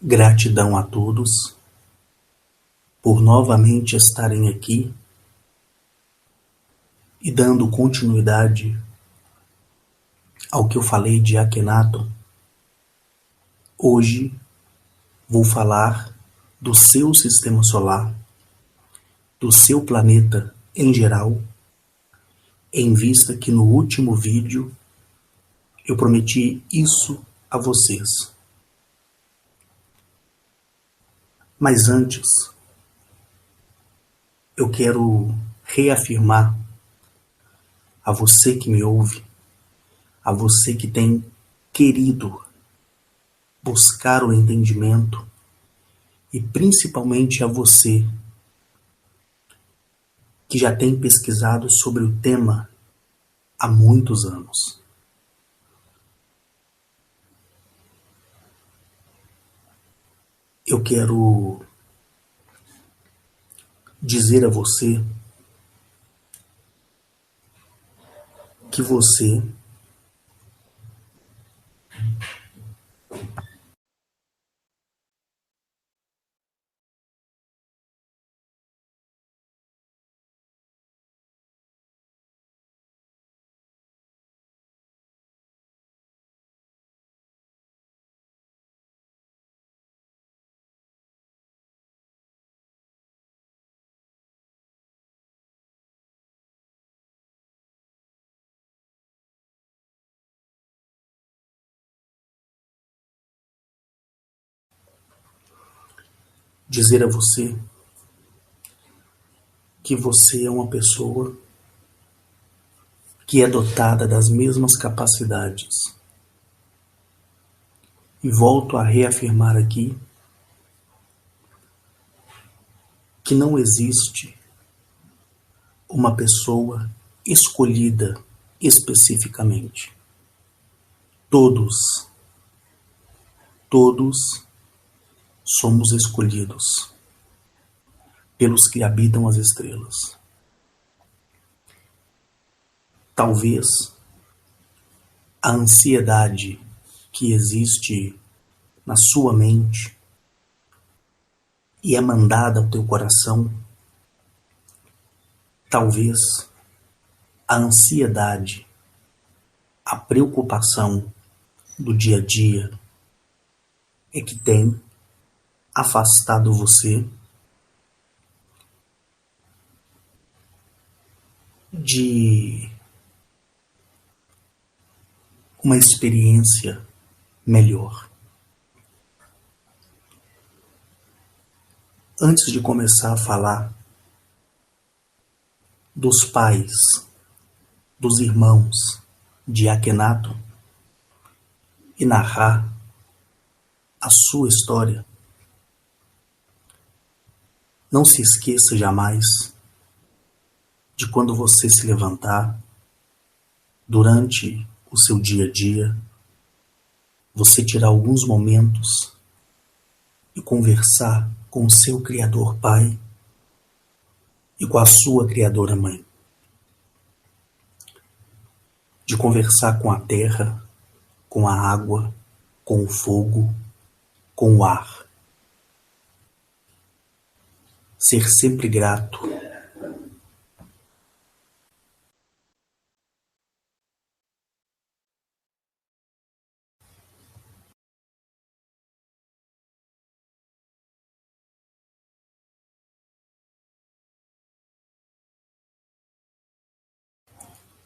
Gratidão a todos por novamente estarem aqui e dando continuidade ao que eu falei de Akhenaton. Hoje vou falar do seu sistema solar, do seu planeta em geral, em vista que no último vídeo eu prometi isso a vocês. Mas antes, eu quero reafirmar a você que me ouve, a você que tem querido buscar o entendimento e principalmente a você que já tem pesquisado sobre o tema há muitos anos. Eu quero dizer a você que você dizer a você que você é uma pessoa que é dotada das mesmas capacidades. E volto a reafirmar aqui que não existe uma pessoa escolhida especificamente. Todos somos escolhidos pelos que habitam as estrelas. Talvez a ansiedade que existe na sua mente e é mandada ao teu coração, talvez a ansiedade, a preocupação do dia a dia é que tem afastado você de uma experiência melhor. Antes de começar a falar dos pais, dos irmãos de Akhenaton e narrar a sua história, não se esqueça jamais de quando você se levantar durante o seu dia a dia, você tirar alguns momentos e conversar com o seu Criador Pai e com a sua Criadora Mãe. De conversar com a terra, com a água, com o fogo, com o ar. Ser sempre grato.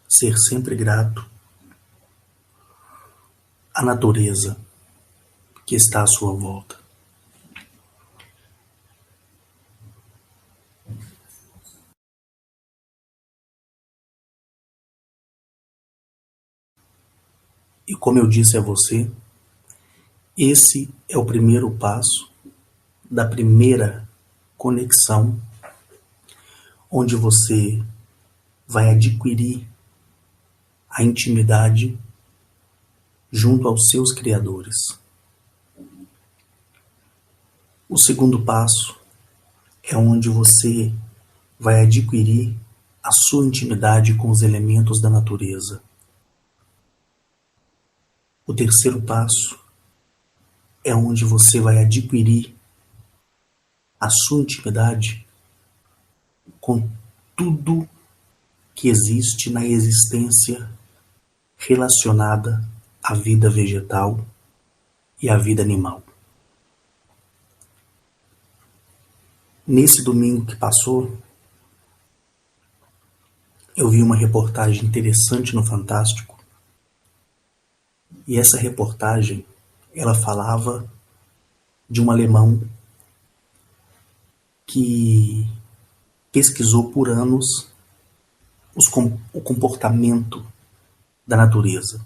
Ser sempre grato à natureza que está à sua volta. E como eu disse a você, esse é o primeiro passo da primeira conexão, onde você vai adquirir a intimidade junto aos seus criadores. O segundo passo é onde você vai adquirir a sua intimidade com os elementos da natureza. O terceiro passo é onde você vai adquirir a sua intimidade com tudo que existe na existência relacionada à vida vegetal e à vida animal. Nesse domingo que passou, eu vi uma reportagem interessante no Fantástico, e essa reportagem, ela falava de um alemão que pesquisou por anos o comportamento da natureza.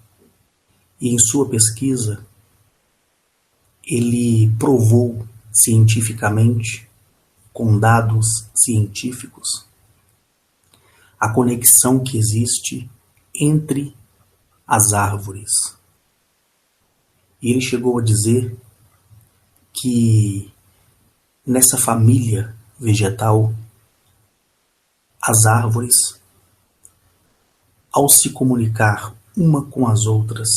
E em sua pesquisa, ele provou cientificamente, com dados científicos, a conexão que existe entre as árvores. E ele chegou a dizer que nessa família vegetal, as árvores, ao se comunicar uma com as outras,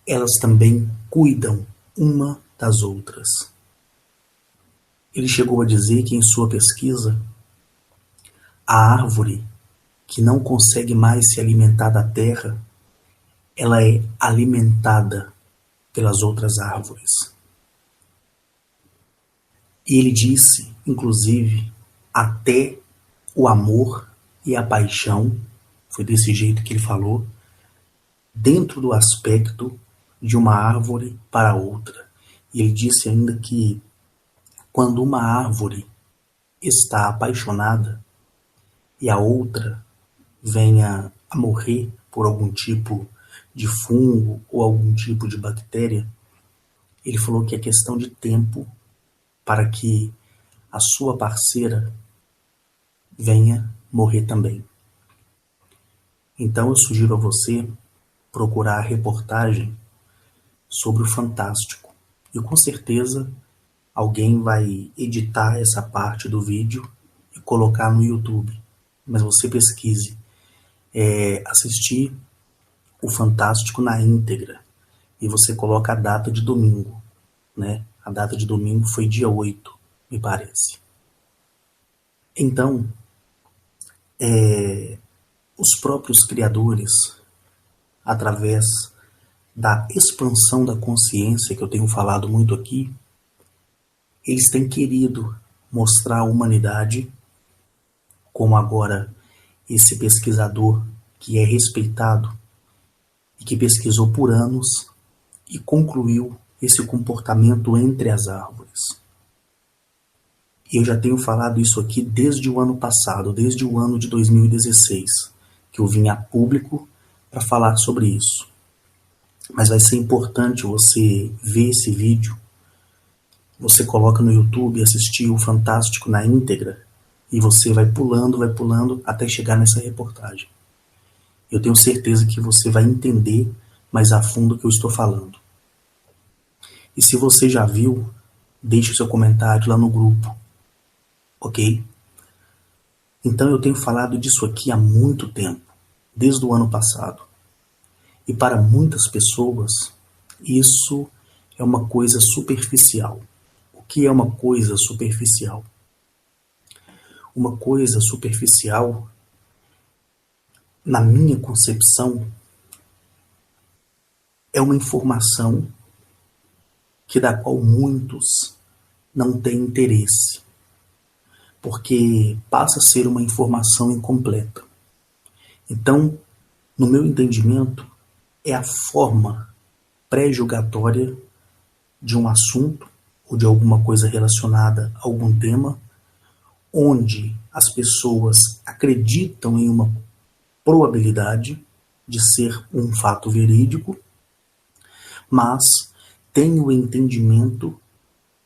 elas também cuidam uma das outras. Ele chegou a dizer que em sua pesquisa, a árvore que não consegue mais se alimentar da terra, ela é alimentada pelas outras árvores. E ele disse, inclusive, até o amor e a paixão, foi desse jeito que ele falou, dentro do aspecto de uma árvore para outra. E ele disse ainda que quando uma árvore está apaixonada e a outra venha a morrer por algum tipo de fungo ou algum tipo de bactéria, ele falou que é questão de tempo para que a sua parceira venha morrer também. Então eu sugiro a você procurar a reportagem sobre o Fantástico. E com certeza alguém vai editar essa parte do vídeo e colocar no YouTube. Mas você pesquise, assistir o Fantástico na íntegra. E você coloca a data de domingo, né? A data de domingo foi dia 8, me parece. Então, os próprios criadores, através da expansão da consciência, que eu tenho falado muito aqui, eles têm querido mostrar à humanidade, como agora esse pesquisador que é respeitado e que pesquisou por anos e concluiu esse comportamento entre as árvores. E eu já tenho falado isso aqui desde o ano passado, desde o ano de 2016, que eu vim a público para falar sobre isso. Mas vai ser importante você ver esse vídeo, você coloca no YouTube, assistir o Fantástico na íntegra, e você vai pulando, até chegar nessa reportagem. Eu tenho certeza que você vai entender mais a fundo o que eu estou falando. E se você já viu, deixe seu comentário lá no grupo, ok? Então eu tenho falado disso aqui há muito tempo, desde o ano passado. E para muitas pessoas, isso é uma coisa superficial. O que é uma coisa superficial? Uma coisa superficial, na minha concepção, é uma informação da qual muitos não têm interesse, porque passa a ser uma informação incompleta. Então, no meu entendimento, é a forma pré-julgatória de um assunto ou de alguma coisa relacionada a algum tema, onde as pessoas acreditam em uma probabilidade de ser um fato verídico, mas têm o entendimento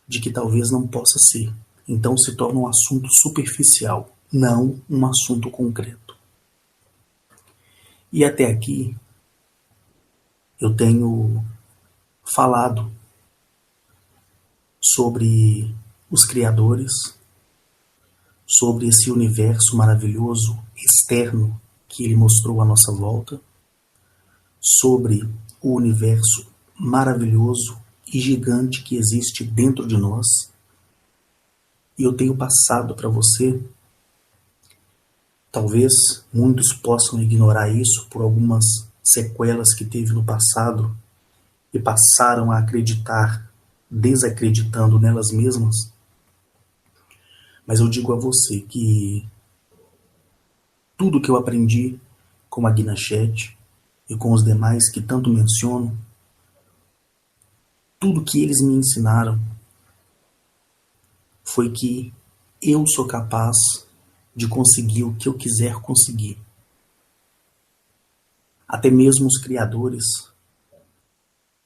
de que talvez não possa ser. Então se torna um assunto superficial, não um assunto concreto. E até aqui eu tenho falado sobre os criadores, sobre esse universo maravilhoso externo que ele mostrou à nossa volta, sobre o universo maravilhoso e gigante que existe dentro de nós. E eu tenho passado para você, talvez muitos possam ignorar isso por algumas sequelas que teve no passado e passaram a acreditar, desacreditando nelas mesmas. Mas eu digo a você que tudo que eu aprendi com a Guina Chet e com os demais que tanto menciono, tudo que eles me ensinaram foi que eu sou capaz de conseguir o que eu quiser conseguir. Até mesmo os criadores,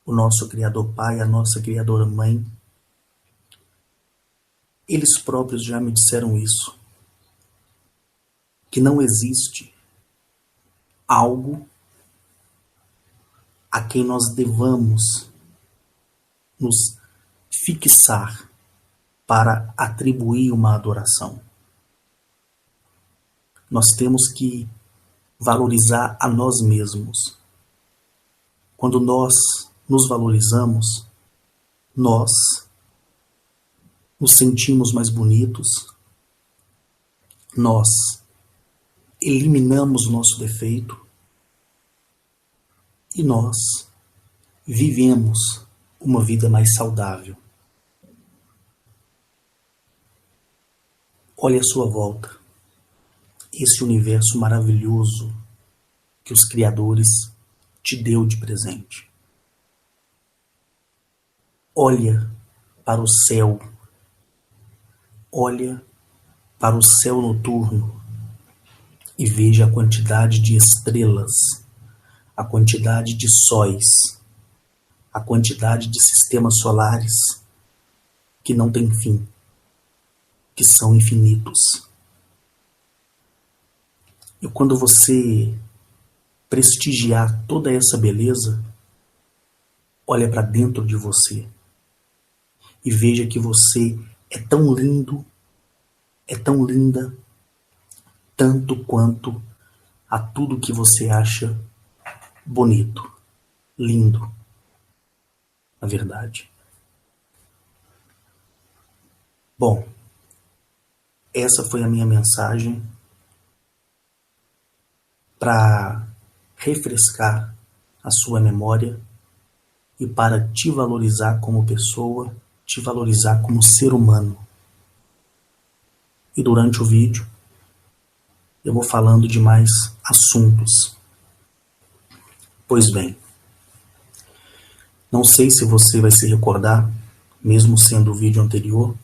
o nosso Criador Pai, a nossa Criadora Mãe, eles próprios já me disseram isso, que não existe algo a quem nós devamos nos fixar para atribuir uma adoração. Nós temos que valorizar a nós mesmos. Quando nós nos valorizamos, nós nos sentimos mais bonitos, nós eliminamos o nosso defeito e nós vivemos uma vida mais saudável. Olhe à sua volta, esse universo maravilhoso que os criadores te deu de presente. Olha para o céu, olha para o céu noturno e veja a quantidade de estrelas, a quantidade de sóis, a quantidade de sistemas solares que não têm fim, que são infinitos. E quando você prestigiar toda essa beleza, olha para dentro de você e veja que você é tão lindo, é tão linda, tanto quanto a tudo que você acha bonito, lindo, na verdade. Bom, essa foi a minha mensagem para refrescar a sua memória e para te valorizar como pessoa, te valorizar como ser humano. E durante o vídeo eu vou falando de mais assuntos. Pois bem, não sei se você vai se recordar, mesmo sendo o vídeo anterior,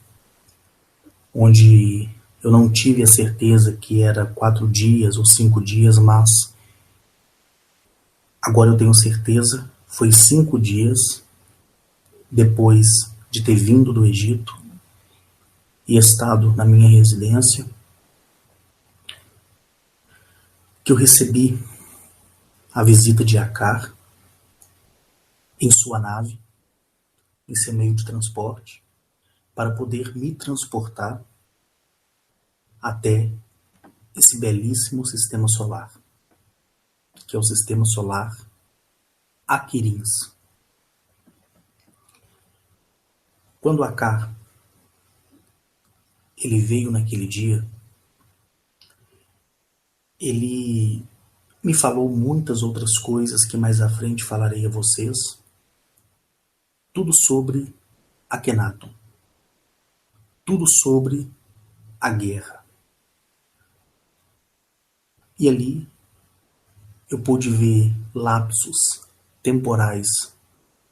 onde eu não tive a certeza que era 4 dias ou 5 dias, mas agora eu tenho certeza, foi 5 dias depois de ter vindo do Egito e estado na minha residência, que eu recebi a visita de Akar em sua nave, em seu meio de transporte, para poder me transportar até esse belíssimo sistema solar, que é o sistema solar Aquirins. Quando Akar ele veio naquele dia, ele me falou muitas outras coisas que mais à frente falarei a vocês, tudo sobre Akhenaton, tudo sobre a guerra. E ali eu pude ver lapsos temporais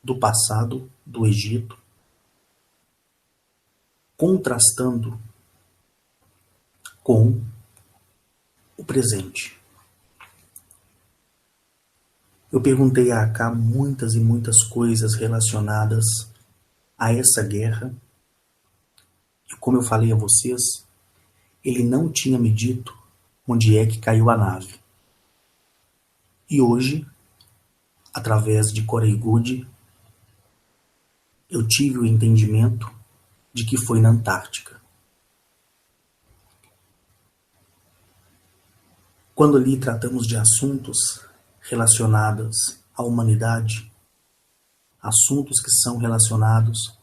do passado do Egito, contrastando com o presente. Eu perguntei a Aká muitas e muitas coisas relacionadas a essa guerra, e como eu falei a vocês, ele não tinha me dito onde é que caiu a nave. E hoje, através de Corey Goode, eu tive o entendimento de que foi na Antártica. Quando ali tratamos de assuntos relacionados à humanidade, assuntos que são relacionados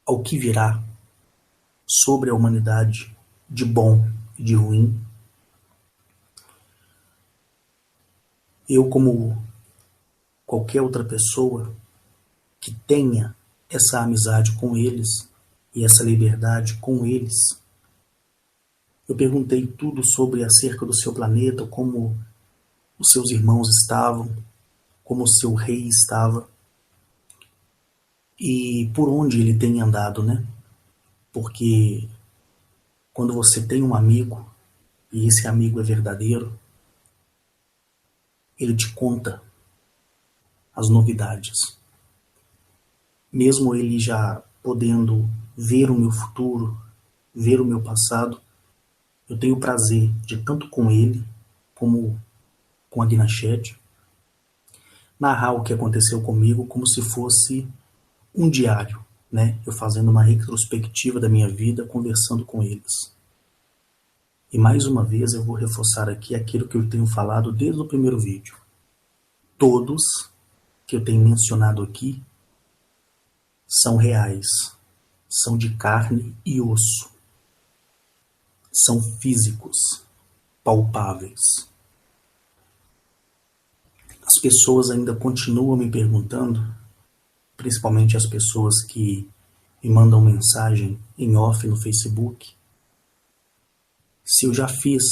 ao que virá sobre a humanidade de bom e de ruim. Eu, como qualquer outra pessoa que tenha essa amizade com eles e essa liberdade com eles, eu perguntei tudo sobre acerca do seu planeta, como os seus irmãos estavam, como o seu rei estava e por onde ele tem andado, né? Porque quando você tem um amigo e esse amigo é verdadeiro, ele te conta as novidades. Mesmo ele já podendo ver o meu futuro, ver o meu passado, eu tenho o prazer de, tanto com ele como com a Guinachete, narrar o que aconteceu comigo como se fosse um diário, né? Eu fazendo uma retrospectiva da minha vida, conversando com eles. E mais uma vez eu vou reforçar aqui aquilo que eu tenho falado desde o primeiro vídeo. Todos que eu tenho mencionado aqui são reais, são de carne e osso, são físicos, palpáveis. As pessoas ainda continuam me perguntando, principalmente as pessoas que me mandam mensagem em off no Facebook, se eu já fiz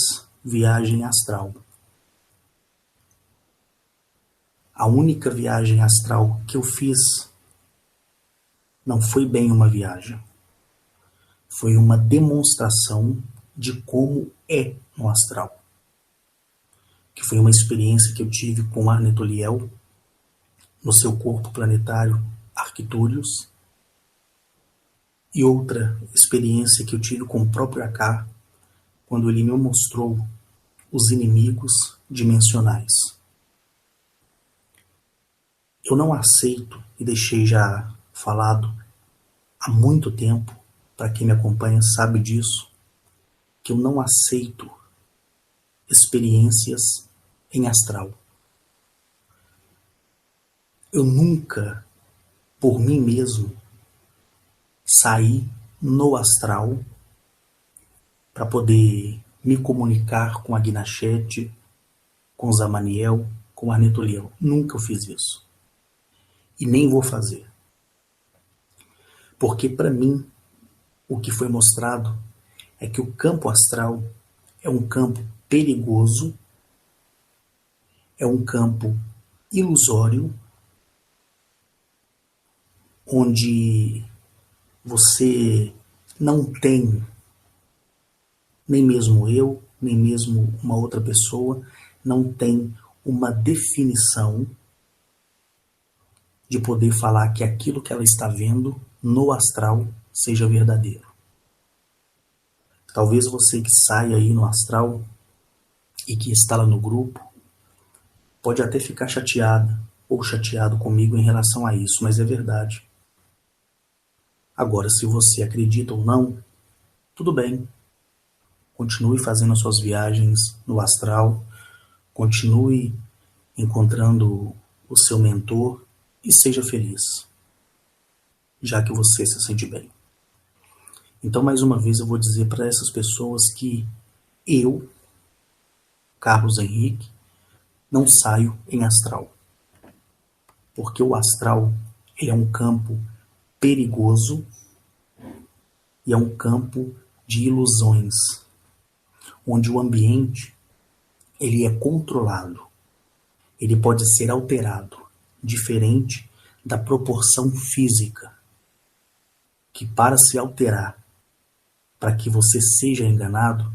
viagem astral. A única viagem astral que eu fiz não foi bem uma viagem. Foi uma demonstração de como é no astral. Que foi uma experiência que eu tive com Arnet Uliel, no seu corpo planetário Arcturius, e outra experiência que eu tive com o próprio Akar, quando ele me mostrou os inimigos dimensionais. Eu não aceito, e deixei já falado há muito tempo, para quem me acompanha sabe disso, que eu não aceito experiências em astral. Eu nunca, por mim mesmo, saí no astral para poder me comunicar com a Guinachete, com Zamaniel, com Arnet Uliel. Nunca eu fiz isso. E nem vou fazer. Porque para mim, o que foi mostrado é que o campo astral é um campo perigoso, é um campo ilusório, onde você não tem, nem mesmo eu, nem mesmo uma outra pessoa, não tem uma definição de poder falar que aquilo que ela está vendo no astral seja verdadeiro. Talvez você que saia aí no astral e que está lá no grupo, pode até ficar chateada ou chateado comigo em relação a isso, mas é verdade. Agora, se você acredita ou não, tudo bem. Continue fazendo as suas viagens no astral, continue encontrando o seu mentor e seja feliz, já que você se sente bem. Então, mais uma vez, eu vou dizer para essas pessoas que eu, Carlos Henrique, não saio em astral. Porque o astral ele é um campo perigoso e é um campo de ilusões, onde o ambiente ele é controlado, ele pode ser alterado, diferente da proporção física, que para se alterar, para que você seja enganado,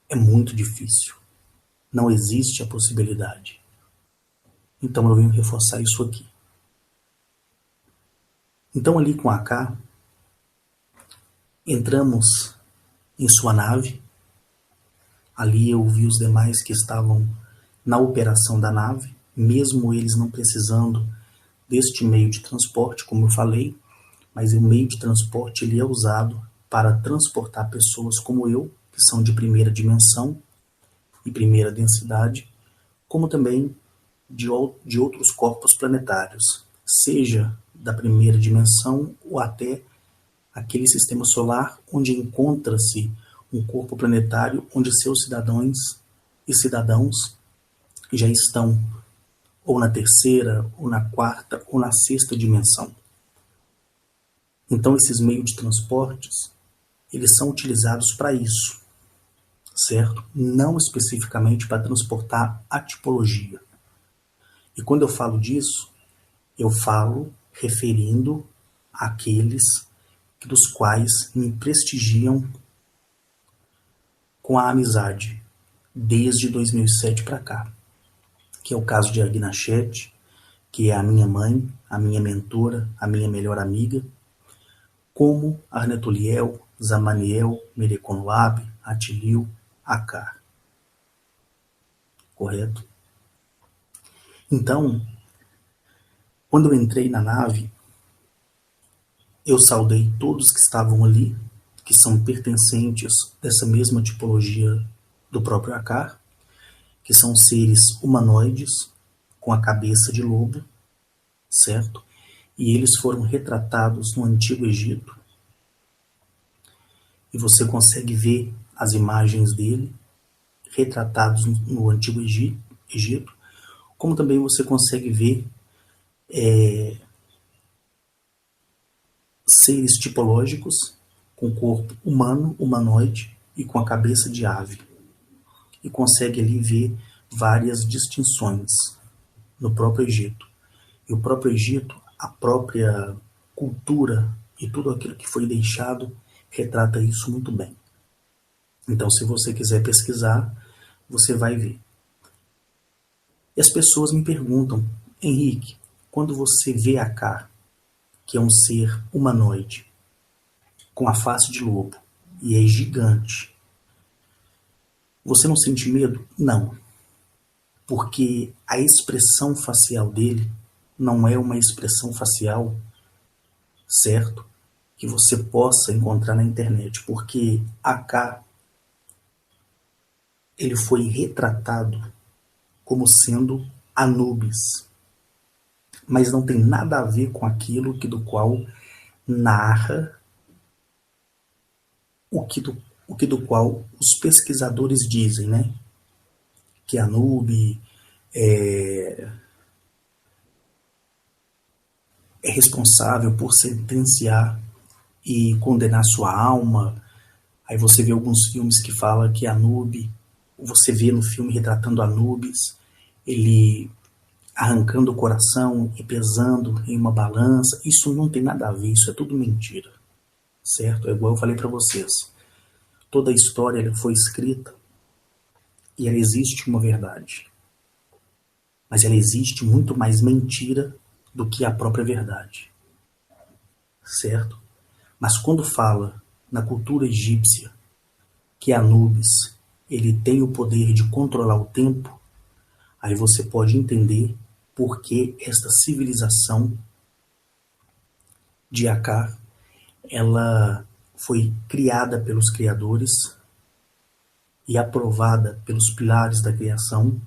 é muito difícil. Não existe a possibilidade. Então eu venho reforçar isso aqui. Então ali com a AK, entramos em sua nave. Ali eu vi os demais que estavam na operação da nave, mesmo eles não precisando deste meio de transporte, como eu falei, mas o meio de transporte ele é usado para transportar pessoas como eu, que são de primeira dimensão e primeira densidade, como também de outros corpos planetários, seja da primeira dimensão ou até aquele sistema solar onde encontra-se um corpo planetário onde seus cidadãos e cidadãos já estão ou na terceira, ou na quarta, ou na sexta dimensão. Então esses meios de transportes, eles são utilizados para isso, certo? Não especificamente para transportar a tipologia. E quando eu falo disso, eu falo referindo àqueles dos quais me prestigiam com a amizade desde 2007 para cá, que é o caso de Agnachete, que é a minha mãe, a minha mentora, a minha melhor amiga, como Arnetoliel, Zamaniel, Mereconloab, Atilio, Akar. Correto? Então, quando eu entrei na nave, eu saudei todos que estavam ali, que são pertencentes dessa mesma tipologia do próprio Akar, que são seres humanoides com a cabeça de lobo, certo? E eles foram retratados no Antigo Egito. E você consegue ver as imagens dele retratados no Antigo Egito, como também você consegue ver seres tipológicos com corpo humano, humanoide e com a cabeça de ave. E consegue ali ver várias distinções no próprio Egito. E o próprio Egito, a própria cultura e tudo aquilo que foi deixado retrata isso muito bem. Então, se você quiser pesquisar, você vai ver. E as pessoas me perguntam, Henrique, quando você vê Akar, que é um ser humanoide, com a face de lobo, e é gigante, você não sente medo? Não. Porque a expressão facial dele não é uma expressão facial, certo? Que você possa encontrar na internet. Porque Akar, ele foi retratado como sendo Anubis. Mas não tem nada a ver com aquilo do qual narra o que do qual os pesquisadores dizem, né? Que Anubis é responsável por sentenciar e condenar sua alma. Aí você vê alguns filmes que falam que Anubis, você vê no filme retratando Anubis, ele arrancando o coração e pesando em uma balança. Isso não tem nada a ver, isso é tudo mentira, certo? É igual eu falei para vocês. Toda a história ela foi escrita e ela existe uma verdade. Mas ela existe muito mais mentira do que a própria verdade, certo? Mas quando fala na cultura egípcia que Anubis ele tem o poder de controlar o tempo, aí você pode entender por que esta civilização de Akar ela foi criada pelos criadores e aprovada pelos pilares da criação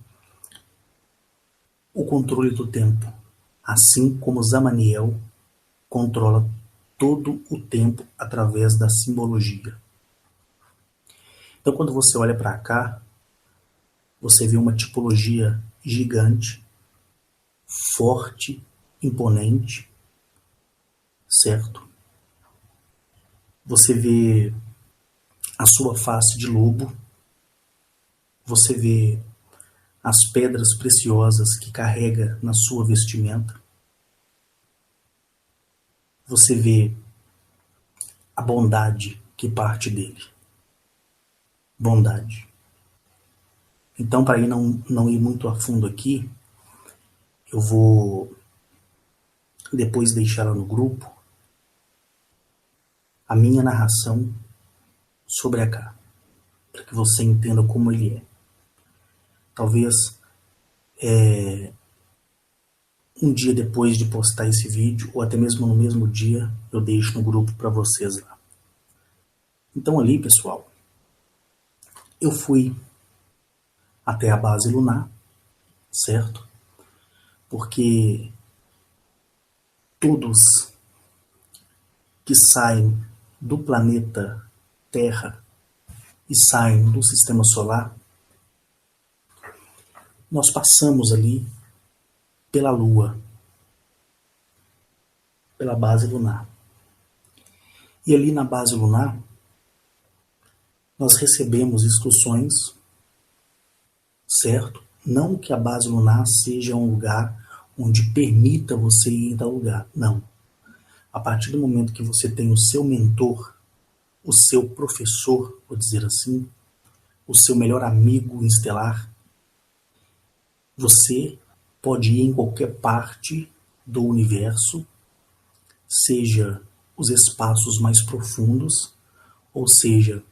o controle do tempo, assim como Zamaniel controla todo o tempo através da simbologia. Então, quando você olha para cá, você vê uma tipologia gigante, forte, imponente, certo? Você vê a sua face de lobo, você vê as pedras preciosas que carrega na sua vestimenta, você vê a bondade que parte dele. Bondade. Então, para não ir muito a fundo aqui, eu vou depois deixar lá no grupo a minha narração sobre Akar, para que você entenda como ele é. Talvez um dia depois de postar esse vídeo, ou até mesmo no mesmo dia, eu deixo no grupo para vocês lá. Então ali, pessoal, eu fui até a base lunar, certo? porque todos que saem do planeta Terra e saem do sistema solar, nós passamos ali pela Lua, pela base lunar. E ali na base lunar, nós recebemos instruções, certo? Não que a base lunar seja um lugar onde permita você ir em tal lugar, não. A partir do momento que você tem o seu mentor, o seu professor, vou dizer assim, o seu melhor amigo estelar, você pode ir em qualquer parte do universo, seja os espaços mais profundos, ou seja,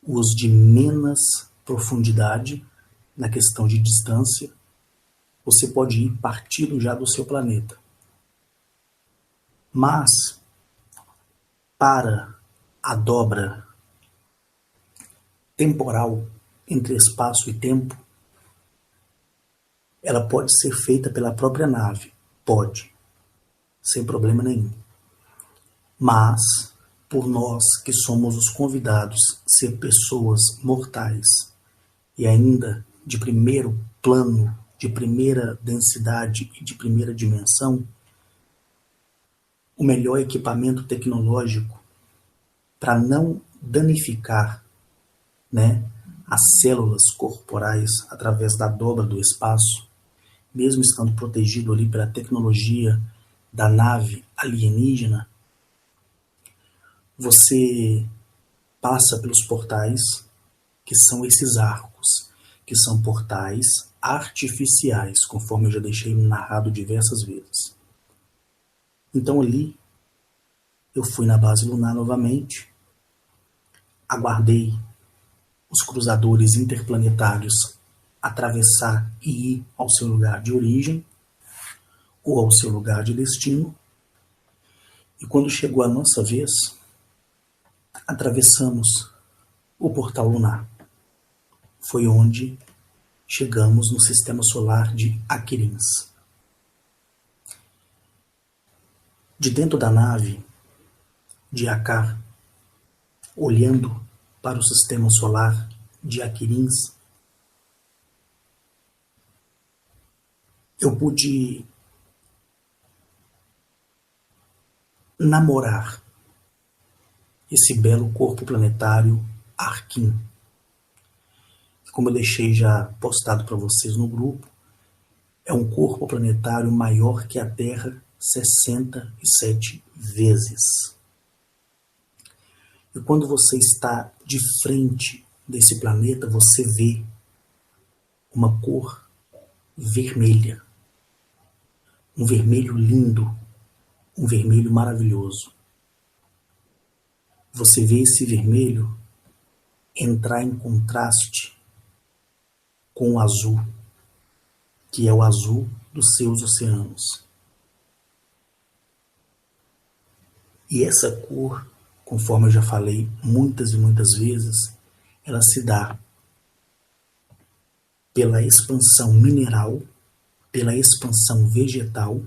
os de menos profundidade na questão de distância, você pode ir partindo já do seu planeta. Mas, para a dobra temporal entre espaço e tempo, ela pode ser feita pela própria nave. Pode, sem problema nenhum. Mas, por nós que somos os convidados, ser pessoas mortais e ainda de primeiro plano, de primeira densidade e de primeira dimensão, o melhor equipamento tecnológico para não danificar, né, as células corporais através da dobra do espaço, mesmo estando protegido ali pela tecnologia da nave alienígena, você passa pelos portais, que são esses arcos, que são portais artificiais, conforme eu já deixei narrado diversas vezes. Então ali, eu fui na base lunar novamente, aguardei os cruzadores interplanetários atravessar e ir ao seu lugar de origem, ou ao seu lugar de destino, e quando chegou a nossa vez, atravessamos o portal lunar. Foi onde chegamos no sistema solar de Aquirins. De dentro da nave de Akar, olhando para o sistema solar de Aquirins, eu pude namorar esse belo corpo planetário Arkin. Como eu deixei já postado para vocês no grupo, é um corpo planetário maior que a Terra 67 vezes. E quando você está de frente desse planeta, você vê uma cor vermelha. Um vermelho lindo, um vermelho maravilhoso. Você vê esse vermelho entrar em contraste com o azul, que é o azul dos seus oceanos. E essa cor, conforme eu já falei muitas e muitas vezes, ela se dá pela expansão mineral, pela expansão vegetal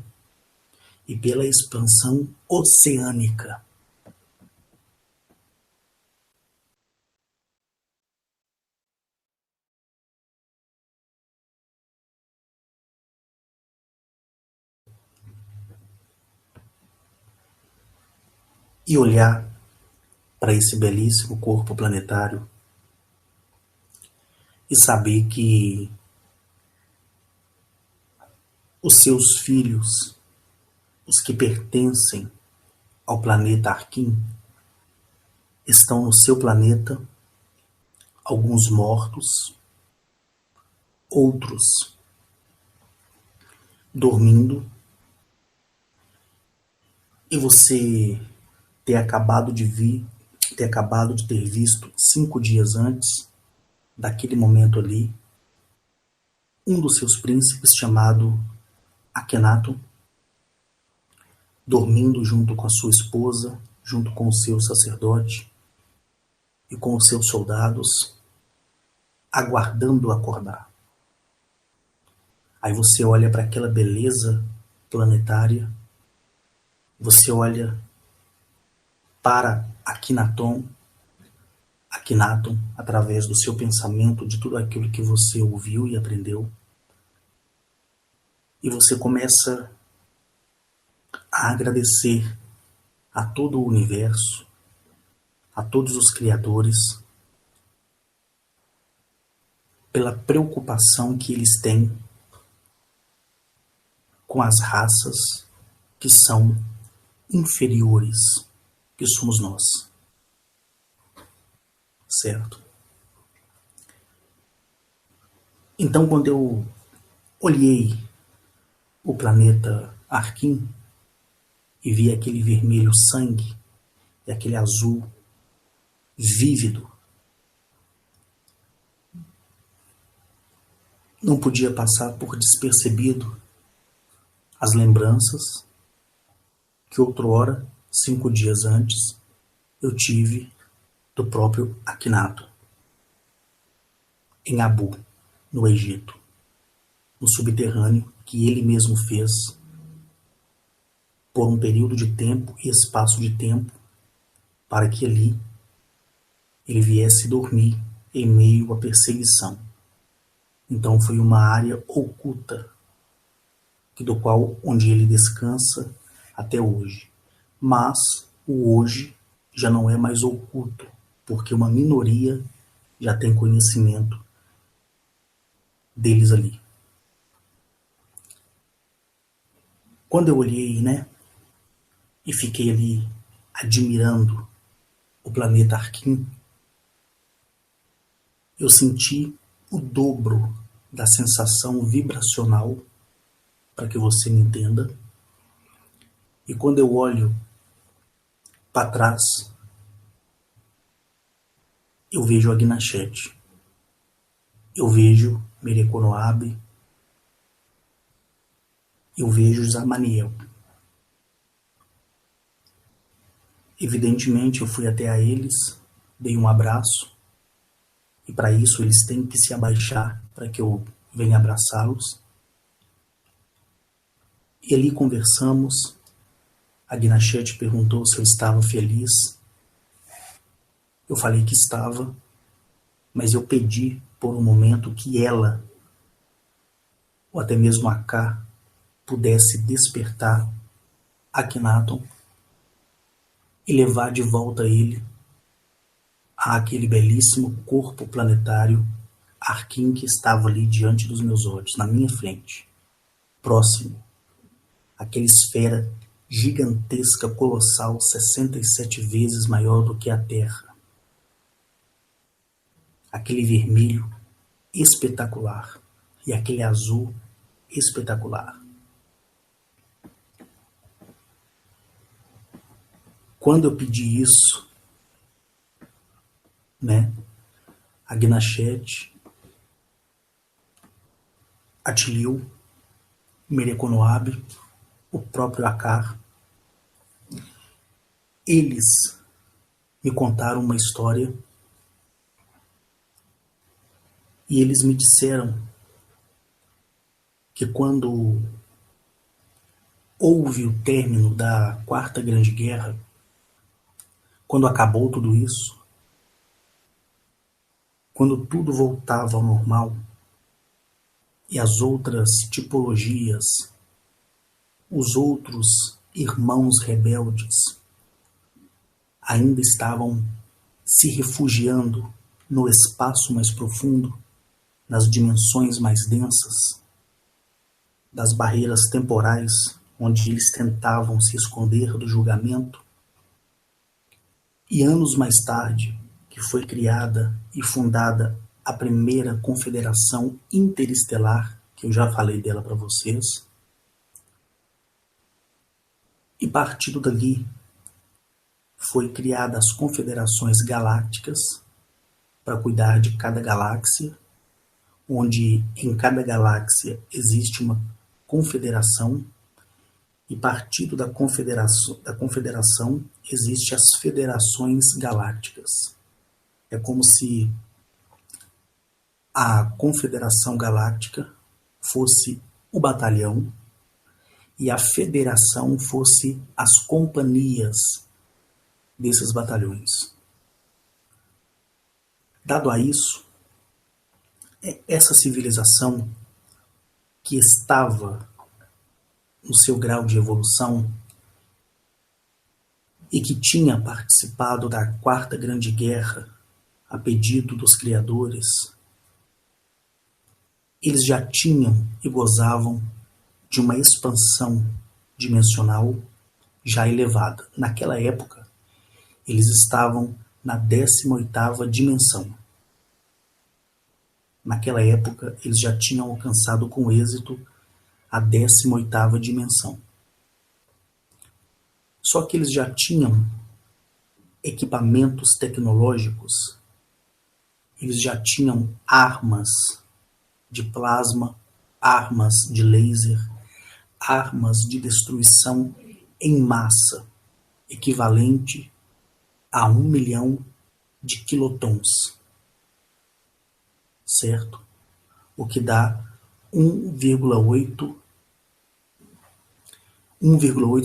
e pela expansão oceânica. E olhar para esse belíssimo corpo planetário e saber que os seus filhos, os que pertencem ao planeta Arkin, estão no seu planeta, alguns mortos, outros dormindo, e você ter acabado de ter visto 5 dias antes daquele momento ali, um dos seus príncipes chamado Akhenaton, dormindo junto com a sua esposa, junto com o seu sacerdote e com os seus soldados, aguardando acordar. Aí você olha para aquela beleza planetária, você olha para Akhenaton, através do seu pensamento, de tudo aquilo que você ouviu e aprendeu, e você começa a agradecer a todo o universo, a todos os criadores, pela preocupação que eles têm com as raças que são inferiores, que somos nós, certo? Então, quando eu olhei o planeta Arquim e vi aquele vermelho sangue e aquele azul vívido, não podia passar por despercebido as lembranças que outrora, 5 dias antes, eu tive do próprio Akhenaton, em Abu, no Egito, no subterrâneo que ele mesmo fez por um período de tempo e espaço de tempo para que ali ele viesse dormir em meio à perseguição. Então foi uma área oculta, do qual onde ele descansa até hoje. Mas o hoje já não é mais oculto, porque uma minoria já tem conhecimento deles ali. Quando eu olhei, e fiquei ali admirando o planeta Arquim, eu senti o dobro da sensação vibracional, para que você me entenda. E quando eu olho para trás, eu vejo Agnachete, eu vejo Mereconoabe, eu vejo Zamaniel. Evidentemente, eu fui até a eles, dei um abraço, e para isso eles têm que se abaixar para que eu venha abraçá-los. E ali conversamos. Agnachete perguntou se eu estava feliz. Eu falei que estava, mas eu pedi por um momento que ela, ou até mesmo a Ká, pudesse despertar Akhenaton e levar de volta ele àquele belíssimo corpo planetário Arquim que estava ali diante dos meus olhos, na minha frente, próximo, aquela esfera gigantesca, colossal, 67 vezes maior do que a Terra. Aquele vermelho espetacular e aquele azul espetacular. Quando eu pedi isso, Agnachete, Atiliu, Mereconoabe, o próprio Akar, eles me contaram uma história e eles me disseram que quando houve o término da Quarta Grande Guerra, quando acabou tudo isso, quando tudo voltava ao normal e as outras tipologias, os outros irmãos rebeldes ainda estavam se refugiando no espaço mais profundo, nas dimensões mais densas, das barreiras temporais onde eles tentavam se esconder do julgamento. E anos mais tarde, que foi criada e fundada a primeira Confederação Interestelar, que eu já falei dela para vocês, e partindo dali foi criada as Confederações Galácticas para cuidar de cada galáxia, onde em cada galáxia existe uma confederação, e partindo da confederação existem as federações galácticas. É como se a Confederação Galáctica fosse o batalhão e a federação fosse as companhias desses batalhões. Dado a isso, essa civilização que estava no seu grau de evolução e que tinha participado da Quarta Grande Guerra a pedido dos criadores, eles já tinham e gozavam de uma expansão dimensional já elevada. Naquela época, eles estavam na 18ª dimensão. Naquela época, eles já tinham alcançado com êxito a 18ª dimensão. Só que eles já tinham equipamentos tecnológicos, eles já tinham armas de plasma, armas de laser, armas de destruição em massa, equivalente a 1 milhão de quilotons, certo? O que dá 1,8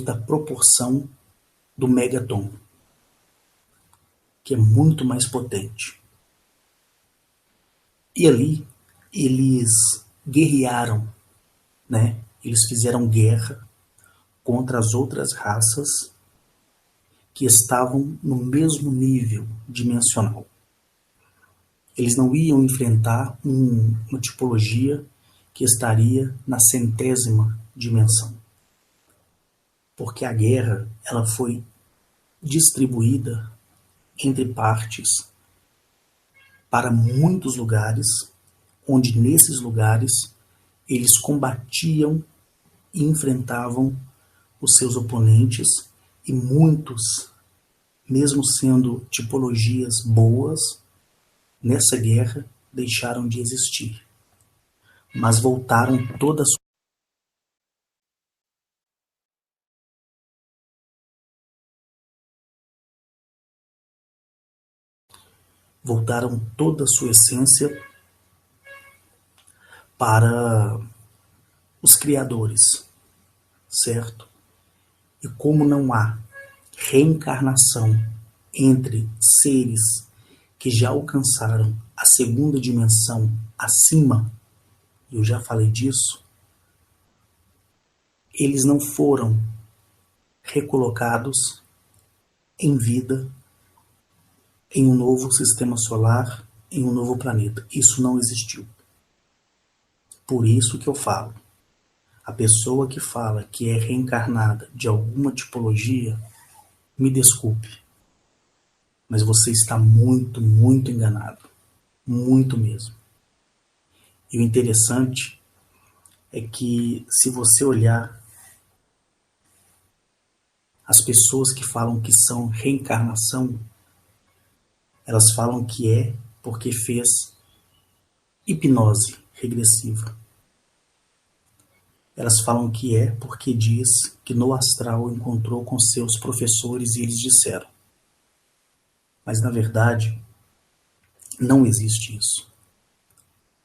da proporção do megaton, que é muito mais potente. E ali eles guerrearam, né? Eles fizeram guerra contra as outras raças que estavam no mesmo nível dimensional. Eles não iam enfrentar uma tipologia que estaria na 100ª dimensão. Porque a guerra ela foi distribuída entre partes para muitos lugares, onde nesses lugares eles combatiam e enfrentavam os seus oponentes, e muitos, mesmo sendo tipologias boas, nessa guerra deixaram de existir, mas voltaram toda a sua essência para os criadores, certo? E como não há reencarnação entre seres que já alcançaram a 2ª dimensão acima, eu já falei disso, eles não foram recolocados em vida em um novo sistema solar, em um novo planeta. Isso não existiu. Por isso que eu falo, a pessoa que fala que é reencarnada de alguma tipologia, me desculpe, mas você está muito, muito enganado. Muito mesmo. E o interessante é que, se você olhar as pessoas que falam que são reencarnação, elas falam que é porque fez hipnose regressiva. Elas falam que é porque diz que no astral encontrou com seus professores e eles disseram. Mas, na verdade, não existe isso.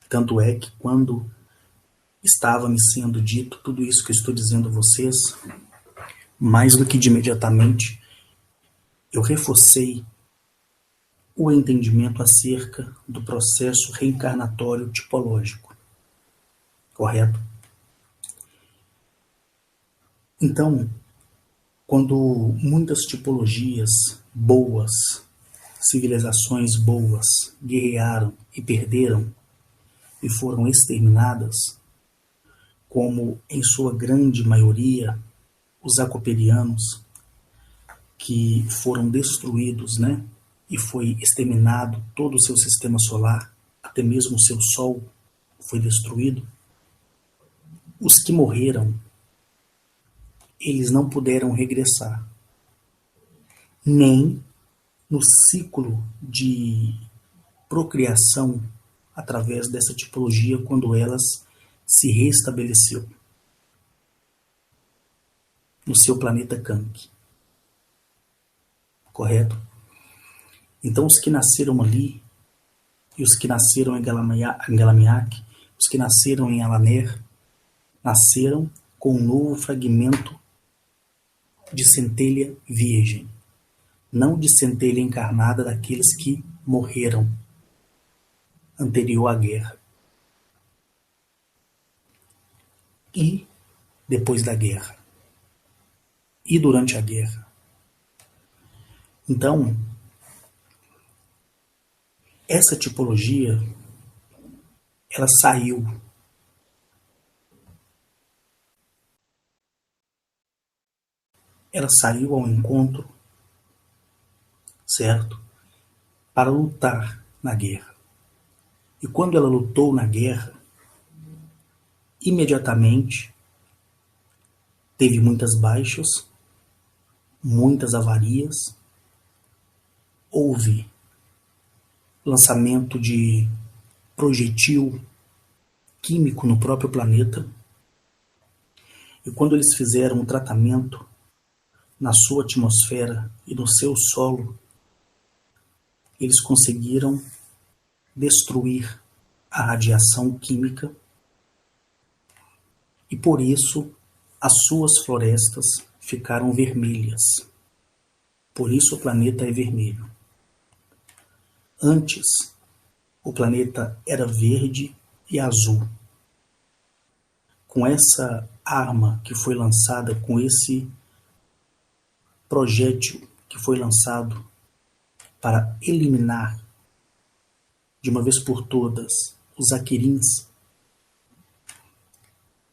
Tanto é que quando estava me sendo dito tudo isso que eu estou dizendo a vocês, mais do que de imediatamente, eu reforcei o entendimento acerca do processo reencarnatório tipológico. Correto? Então, quando muitas tipologias boas, civilizações boas, guerrearam e perderam e foram exterminadas, como em sua grande maioria os acoperianos, que foram destruídos, né? E foi exterminado todo o seu sistema solar, até mesmo o seu Sol foi destruído. Os que morreram, eles não puderam regressar, nem no ciclo de procriação através dessa tipologia quando elas se restabeleceu no seu planeta Kank. Correto? Então, os que nasceram ali, e os que nasceram em Galamiak, os que nasceram em Alaner, nasceram com um novo fragmento de centelha virgem, não de centelha encarnada daqueles que morreram anterior à guerra e depois da guerra e durante a guerra. Então, essa tipologia, ela saiu ao encontro, certo? Para lutar na guerra. E quando ela lutou na guerra, imediatamente teve muitas baixas, muitas avarias, houve lançamento de projetil químico no próprio planeta. E quando eles fizeram um tratamento na sua atmosfera e no seu solo, eles conseguiram destruir a radiação química e por isso as suas florestas ficaram vermelhas. Por isso o planeta é vermelho. Antes, o planeta era verde e azul. Com essa arma que foi lançada, com esse projétil que foi lançado para eliminar de uma vez por todas os Aquirins,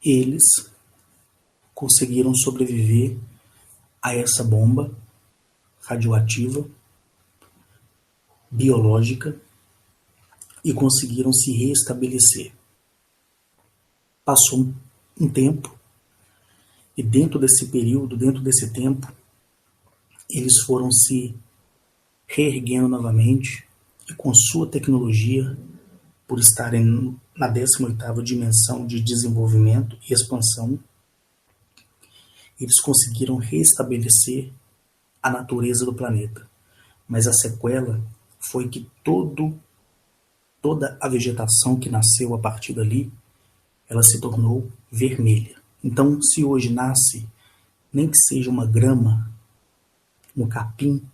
eles conseguiram sobreviver a essa bomba radioativa, biológica, e conseguiram se restabelecer. Passou um tempo, e dentro desse período, dentro desse tempo, eles foram se reerguendo novamente, e com sua tecnologia, por estarem na 18ª dimensão de desenvolvimento e expansão, eles conseguiram restabelecer a natureza do planeta. Mas a sequela foi que toda a vegetação que nasceu a partir dali, ela se tornou vermelha. Então, se hoje nasce, nem que seja uma grama, um capim,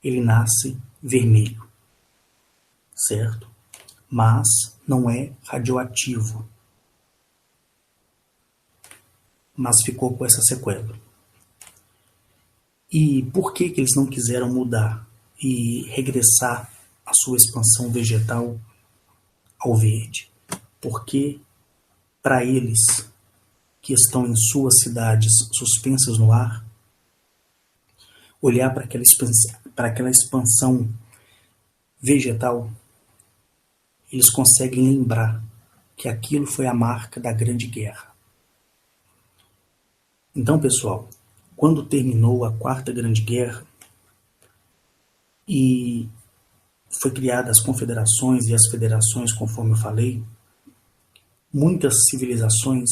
ele nasce vermelho, certo? Mas não é radioativo. Mas ficou com essa sequela. E por que eles não quiseram mudar e regressar a sua expansão vegetal ao verde? Porque para eles, que estão em suas cidades suspensas no ar, olhar para aquela expansão vegetal, eles conseguem lembrar que aquilo foi a marca da Grande Guerra. Então, pessoal, quando terminou a Quarta Grande Guerra e foi criada as confederações e as federações, conforme eu falei, muitas civilizações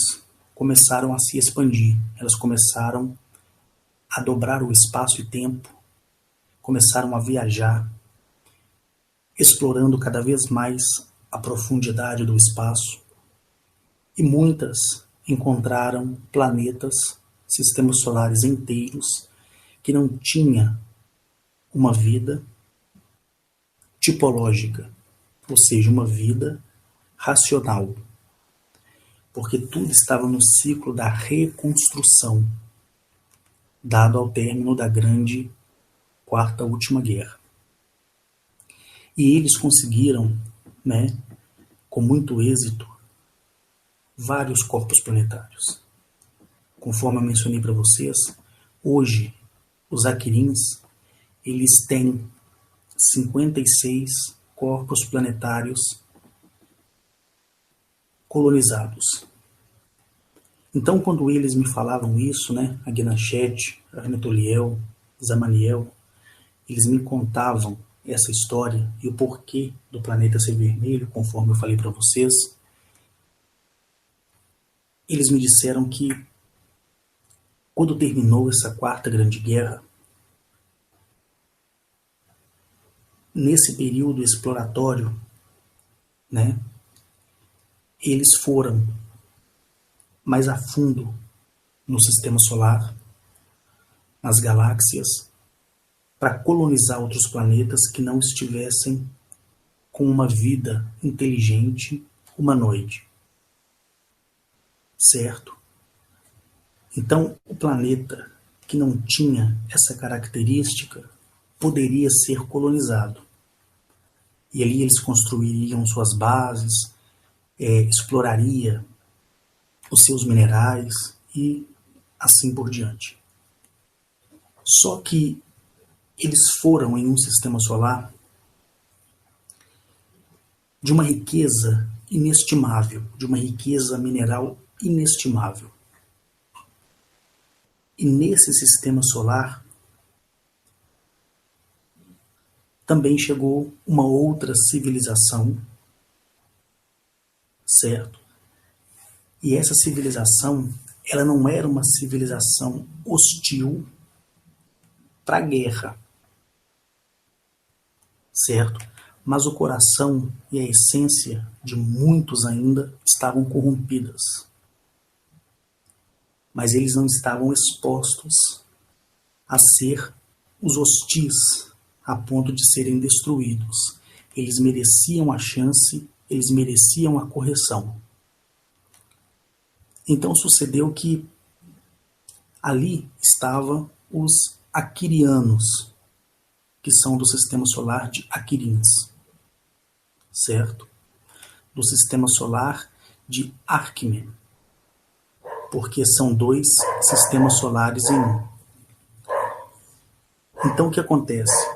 começaram a se expandir. Elas começaram a dobrar o espaço e tempo, começaram a viajar, explorando cada vez mais a profundidade do espaço, e muitas encontraram planetas, sistemas solares inteiros, que não tinha uma vida tipológica, ou seja, uma vida racional, porque tudo estava no ciclo da reconstrução, dado ao término da grande quarta última guerra. E eles conseguiram, com muito êxito, vários corpos planetários. Conforme eu mencionei para vocês, hoje os Aquirins, eles têm 56 corpos planetários colonizados. Então, quando eles me falavam isso, a Gnachet, Arnetoliel, Zamaniel, eles me contavam essa história e o porquê do planeta ser vermelho, conforme eu falei para vocês, eles me disseram que quando terminou essa Quarta Grande Guerra, nesse período exploratório, eles foram mais a fundo no sistema solar, nas galáxias, para colonizar outros planetas que não estivessem com uma vida inteligente humanoide. Certo? Então, o planeta que não tinha essa característica poderia ser colonizado. E ali eles construiriam suas bases, exploraria os seus minerais e assim por diante. Só que eles foram em um sistema solar de uma riqueza inestimável, de uma riqueza mineral inestimável. E nesse sistema solar também chegou uma outra civilização, certo? E essa civilização, ela não era uma civilização hostil para a guerra, certo? Mas o coração e a essência de muitos ainda estavam corrompidas. Mas eles não estavam expostos a ser os hostis a ponto de serem destruídos. Eles mereciam a chance, eles mereciam a correção. Então sucedeu que ali estavam os aquirianos, que são do sistema solar de Aquirins, certo? Do sistema solar de Arquimen, porque são dois sistemas solares em um. Então o que acontece?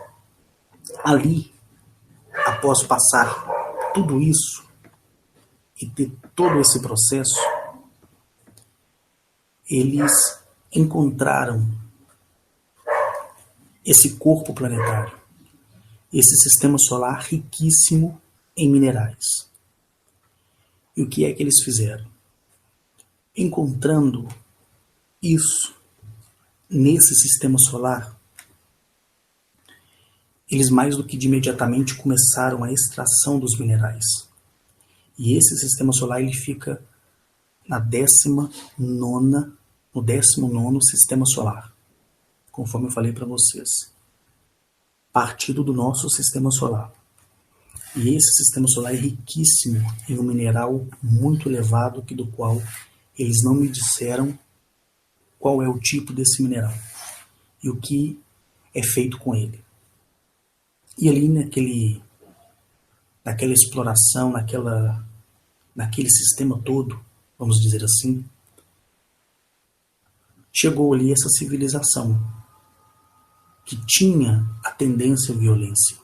Ali, após passar tudo isso e ter todo esse processo, eles encontraram esse corpo planetário, esse sistema solar riquíssimo em minerais. E o que é que eles fizeram? Encontrando isso nesse sistema solar, eles mais do que de imediatamente começaram a extração dos minerais. E esse sistema solar ele fica na no 19º sistema solar, conforme eu falei para vocês, partido do nosso sistema solar. E esse sistema solar é riquíssimo em um mineral muito elevado, do qual eles não me disseram qual é o tipo desse mineral e o que é feito com ele. E ali naquela exploração, naquele sistema todo, vamos dizer assim, chegou ali essa civilização que tinha a tendência à violência,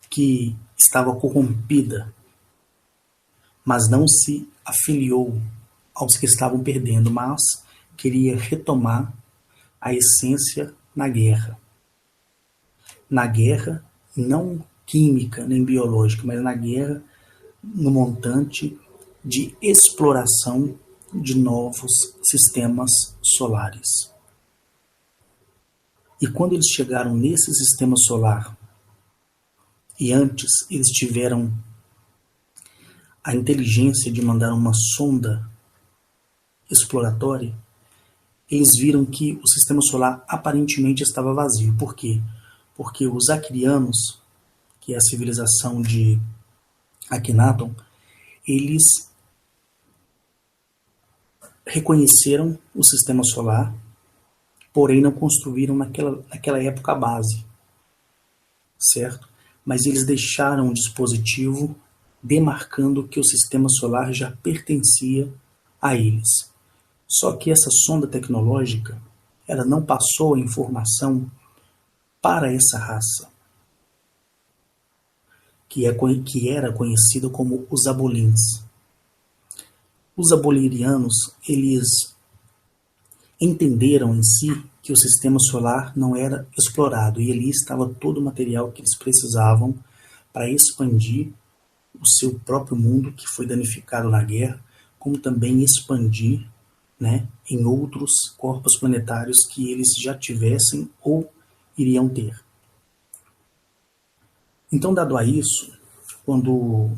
que estava corrompida, mas não se afiliou aos que estavam perdendo, mas queria retomar a essência na guerra. Na guerra, não química nem biológica, mas na guerra no montante de exploração de novos sistemas solares. E quando eles chegaram nesse sistema solar, e antes eles tiveram a inteligência de mandar uma sonda exploratória, eles viram que o sistema solar aparentemente estava vazio. Por quê? Porque os aquirianos, que é a civilização de Akhenaton, eles reconheceram o sistema solar, porém não construíram naquela época a base, certo? Mas eles deixaram um dispositivo demarcando que o sistema solar já pertencia a eles. Só que essa sonda tecnológica, ela não passou a informação para essa raça, que era conhecida como os Abolins. Os abolirianos, eles entenderam em si que o sistema solar não era explorado e ali estava todo o material que eles precisavam para expandir o seu próprio mundo, que foi danificado na guerra, como também expandir, né, em outros corpos planetários que eles já tivessem ou iriam ter. Então, dado a isso, quando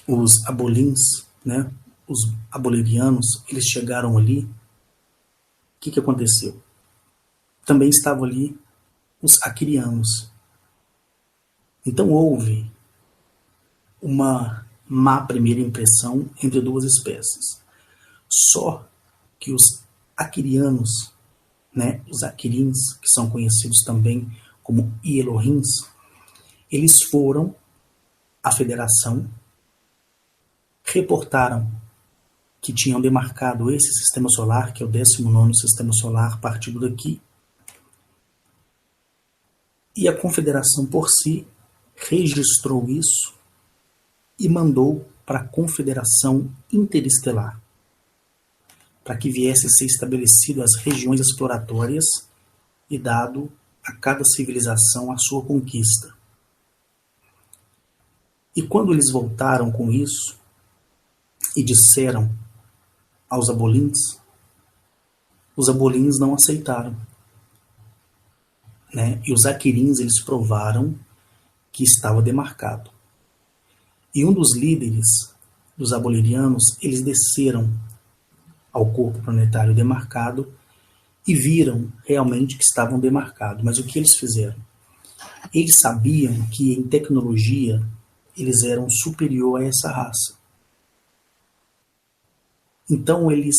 os abolins, né, os abolerianos eles chegaram ali, o que aconteceu? Também estavam ali os aquirianos. Então houve uma má primeira impressão entre duas espécies. Só que os aquirianos, né, os aquirins, que são conhecidos também como Elohins, eles foram à federação, reportaram que tinham demarcado esse sistema solar, que é o 19º sistema solar, partido daqui, e a confederação por si registrou isso e mandou para a Confederação Interestelar, para que viesse a ser estabelecido as regiões exploratórias e dado a cada civilização a sua conquista. E quando eles voltaram com isso e disseram aos abolins, os abolins não aceitaram, né? E os aquirins eles provaram que estava demarcado. E um dos líderes dos abolerianos, eles desceram ao corpo planetário demarcado e viram realmente que estavam demarcados. Mas o que eles fizeram? Eles sabiam que em tecnologia eles eram superior a essa raça. Então eles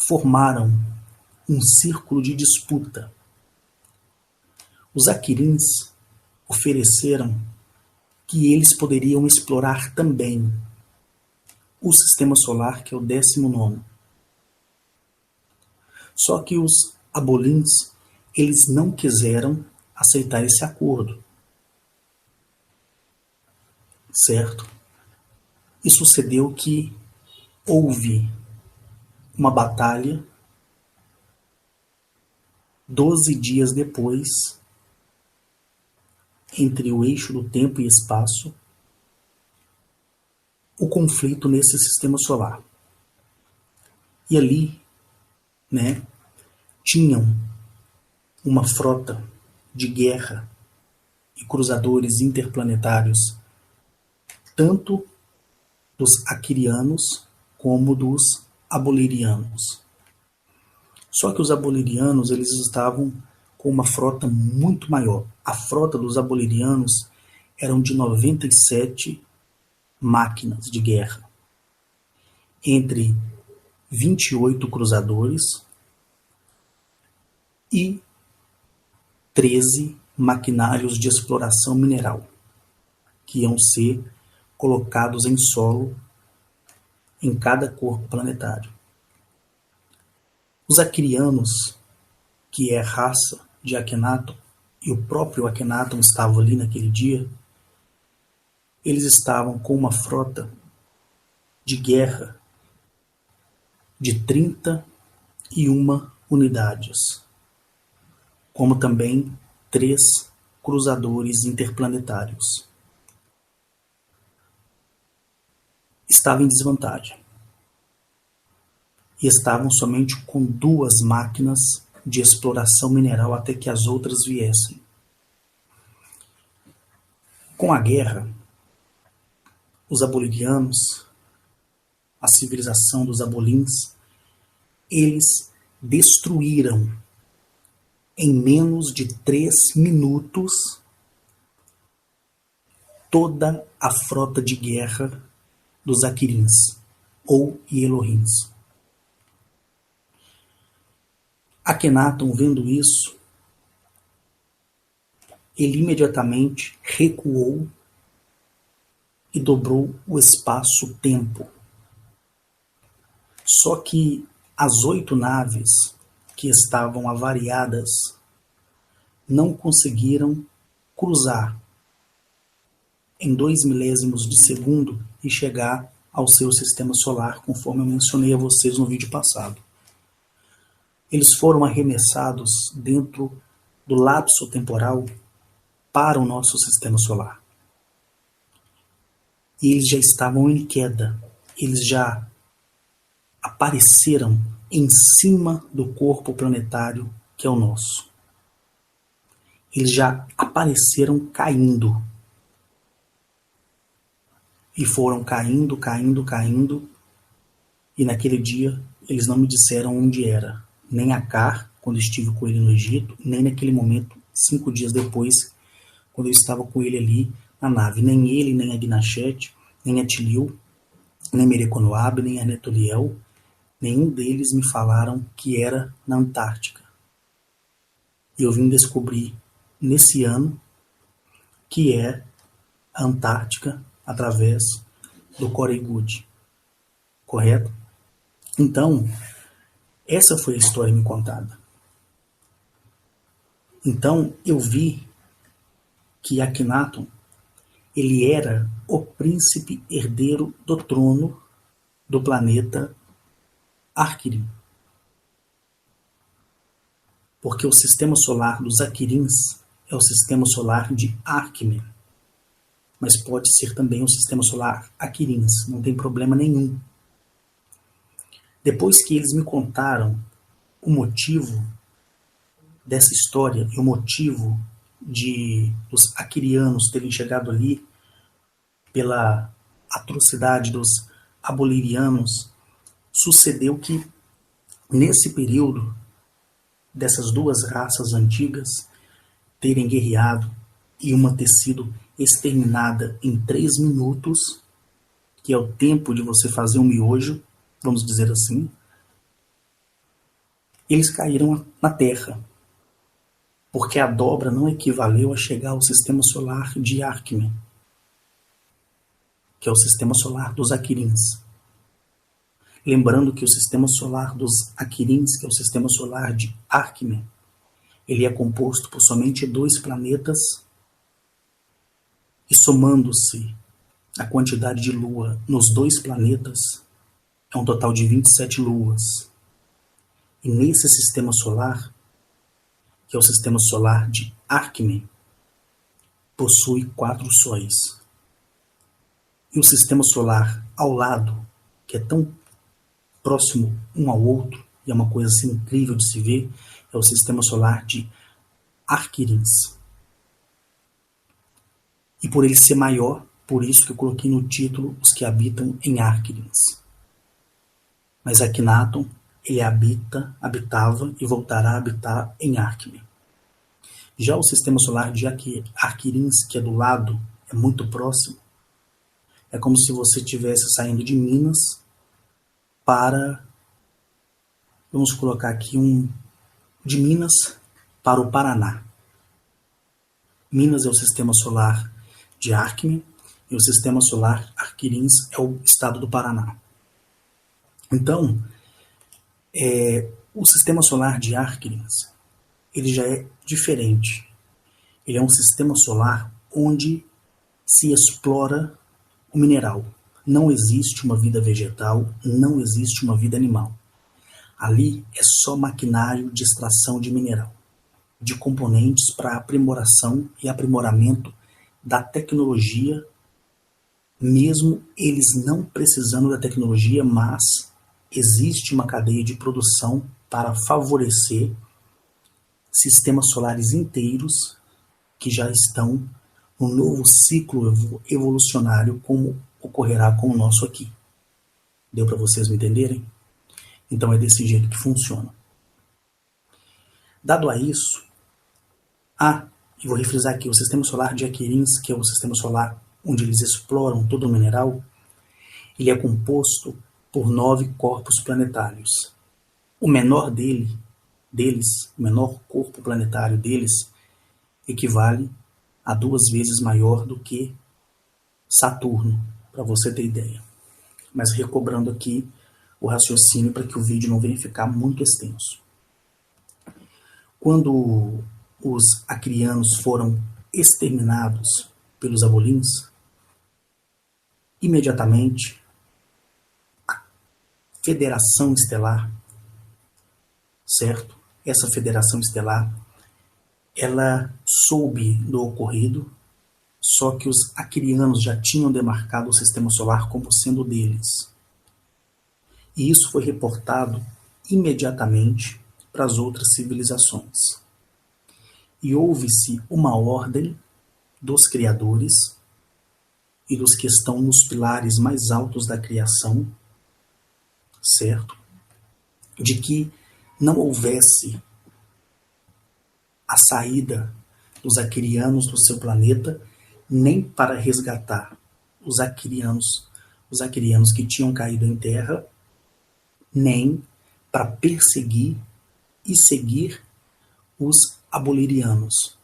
formaram um círculo de disputa. Os aquirins ofereceram que eles poderiam explorar também o sistema solar, que é o 19º. Só que os abolins, eles não quiseram aceitar esse acordo. Certo? E sucedeu que houve uma batalha 12 dias depois entre o eixo do tempo e espaço, o conflito nesse sistema solar. E ali, né, tinham uma frota de guerra e cruzadores interplanetários, tanto dos aquirianos como dos abolerianos. Só que os abolerianos eles estavam com uma frota muito maior. A frota dos abolerianos eram de 97 máquinas de guerra, entre 28 cruzadores e 13 maquinários de exploração mineral, que iam ser colocados em solo em cada corpo planetário. Os aquirianos, que é a raça de Akhenaton, e o próprio Akhenaton estava ali naquele dia, eles estavam com uma frota de guerra de 31 unidades, como também 3 cruzadores interplanetários. Estava em desvantagem. E estavam somente com 2 máquinas de exploração mineral até que as outras viessem. Com a guerra, os abolerianos, a civilização dos abolins, eles destruíram em menos de 3 minutos toda a frota de guerra dos aquirins, ou Elohins. Akhenaton, vendo isso, ele imediatamente recuou e dobrou o espaço-tempo. Só que as 8 naves que estavam avariadas não conseguiram cruzar em 2 milésimos de segundo e chegar ao seu sistema solar, conforme eu mencionei a vocês no vídeo passado. Eles foram arremessados dentro do lapso temporal para o nosso sistema solar. E eles já estavam em queda, eles já apareceram em cima do corpo planetário que é o nosso. Eles já apareceram caindo. e foram caindo, caindo, caindo, e naquele dia eles não me disseram onde era, nem Acar, quando estive com ele no Egito, nem naquele momento, 5 dias depois, quando eu estava com ele ali na nave. Nem ele, nem Agnachete, nem Atilio, nem Mereconoab, nem Anetoliel, nenhum deles me falaram que era na Antártica. E eu vim descobrir nesse ano que é a Antártica através do Corey Goode, correto? Então, essa foi a história me contada. Então, eu vi que Akhenaton, ele era o príncipe herdeiro do trono do planeta Arquirim. Porque o sistema solar dos Aquirins é o sistema solar de Arquimen. Mas pode ser também o sistema solar Aquirins, não tem problema nenhum. Depois que eles me contaram o motivo dessa história e o motivo de os aquirianos terem chegado ali pela atrocidade dos abolirianos, sucedeu que nesse período dessas duas raças antigas terem guerreado e uma ter sido exterminada em 3 minutos, que é o tempo de você fazer um miojo, vamos dizer assim, eles caíram na Terra, porque a dobra não equivaleu a chegar ao sistema solar de Arquimen, que é o sistema solar dos Aquirins. Lembrando que o sistema solar dos Aquirins, que é o sistema solar de Arquimen, ele é composto por somente 2 planetas, e somando-se a quantidade de lua nos 2 planetas, é um total de 27 luas. E nesse sistema solar, que é o sistema solar de Arquimen, possui 4 sóis. E o sistema solar ao lado, que é tão próximo um ao outro, e é uma coisa assim incrível de se ver, é o sistema solar de Arquirins. E por ele ser maior, por isso que eu coloquei no título os que habitam em Arquirins. Mas Akhenaton, ele habitava e voltará a habitar em Arquimen. Já o sistema solar de Arquirins, que é do lado, é muito próximo, é como se você estivesse saindo de Minas para, vamos colocar aqui de Minas para o Paraná. Minas é o sistema solar de Arquimen e o sistema solar Arquirins é o estado do Paraná. Então, o sistema solar de Arquirins, ele já é diferente. Ele é um sistema solar onde se explora o mineral. Não existe uma vida vegetal, não existe uma vida animal. Ali é só maquinário de extração de mineral, de componentes para aprimoração e aprimoramento da tecnologia, mesmo eles não precisando da tecnologia, mas existe uma cadeia de produção para favorecer sistemas solares inteiros que já estão no novo ciclo evolucionário, como ocorrerá com o nosso aqui. Deu para vocês me entenderem? Então é desse jeito que funciona. Dado a isso, e vou refrisar aqui, o sistema solar de Aquirins, que é o sistema solar onde eles exploram todo o mineral, ele é composto por 9 corpos planetários. O menor o menor corpo planetário deles, equivale a 2 vezes maior do que Saturno, para você ter ideia. Mas recobrando aqui o raciocínio para que o vídeo não venha ficar muito extenso. Quando os acrianos foram exterminados pelos abolins, imediatamente a Federação Estelar, certo? Essa Federação Estelar, ela soube do ocorrido, só que os acrianos já tinham demarcado o sistema solar como sendo deles. E isso foi reportado imediatamente para as outras civilizações. E houve-se uma ordem dos criadores e dos que estão nos pilares mais altos da criação, certo? De que não houvesse a saída dos aquirianos do seu planeta, nem para resgatar os aquirianos que tinham caído em terra, nem para perseguir e seguir os abolirianos.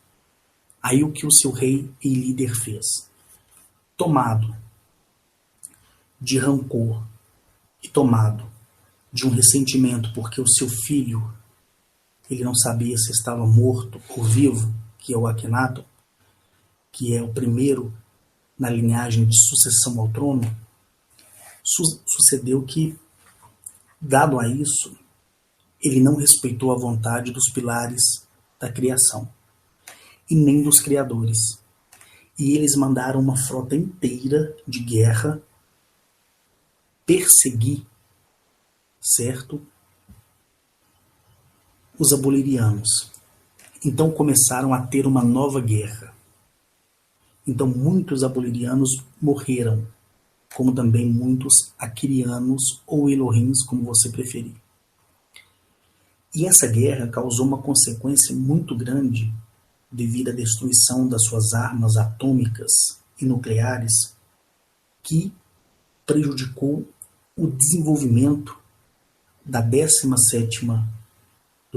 Aí o que o seu rei e líder fez? Tomado de rancor e tomado de um ressentimento porque o seu filho, ele não sabia se estava morto ou vivo, que é o Akhenaton, que é o primeiro na linhagem de sucessão ao trono, sucedeu que, dado a isso, ele não respeitou a vontade dos pilares da criação e nem dos criadores. E eles mandaram uma frota inteira de guerra perseguir, certo, os abolirianos. Então começaram a ter uma nova guerra. Então muitos abolirianos morreram, como também muitos aquirianos ou Elohims, como você preferir. E essa guerra causou uma consequência muito grande devido à destruição das suas armas atômicas e nucleares, que prejudicou o desenvolvimento da do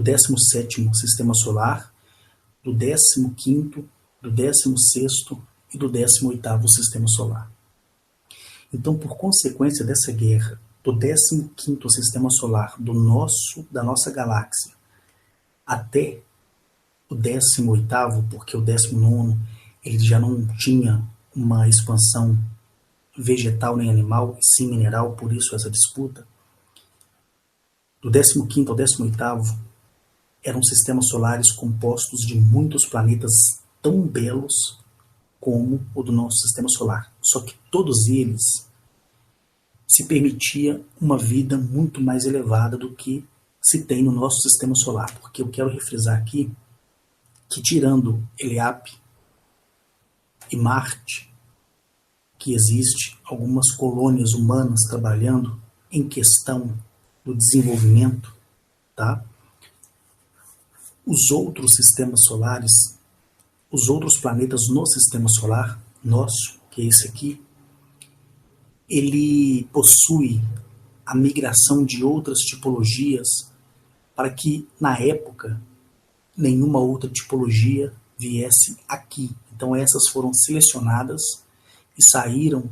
17º Sistema Solar, do 15º, do 16º e do 18º Sistema Solar. Então, por consequência dessa guerra, do 15º Sistema Solar da nossa galáxia até o 18º, porque o 19º ele já não tinha uma expansão vegetal nem animal, e sim mineral, por isso essa disputa. Do 15º ao 18º eram sistemas solares compostos de muitos planetas tão belos como o do nosso sistema solar. Só que todos eles se permitia uma vida muito mais elevada do que se tem no nosso sistema solar. Porque eu quero refrisar aqui que, tirando Eliape e Marte, que existe algumas colônias humanas trabalhando em questão do desenvolvimento, tá? Os outros sistemas solares, os outros planetas no sistema solar nosso, que é esse aqui, ele possui a migração de outras tipologias para que, na época, nenhuma outra tipologia viesse aqui. Então essas foram selecionadas e saíram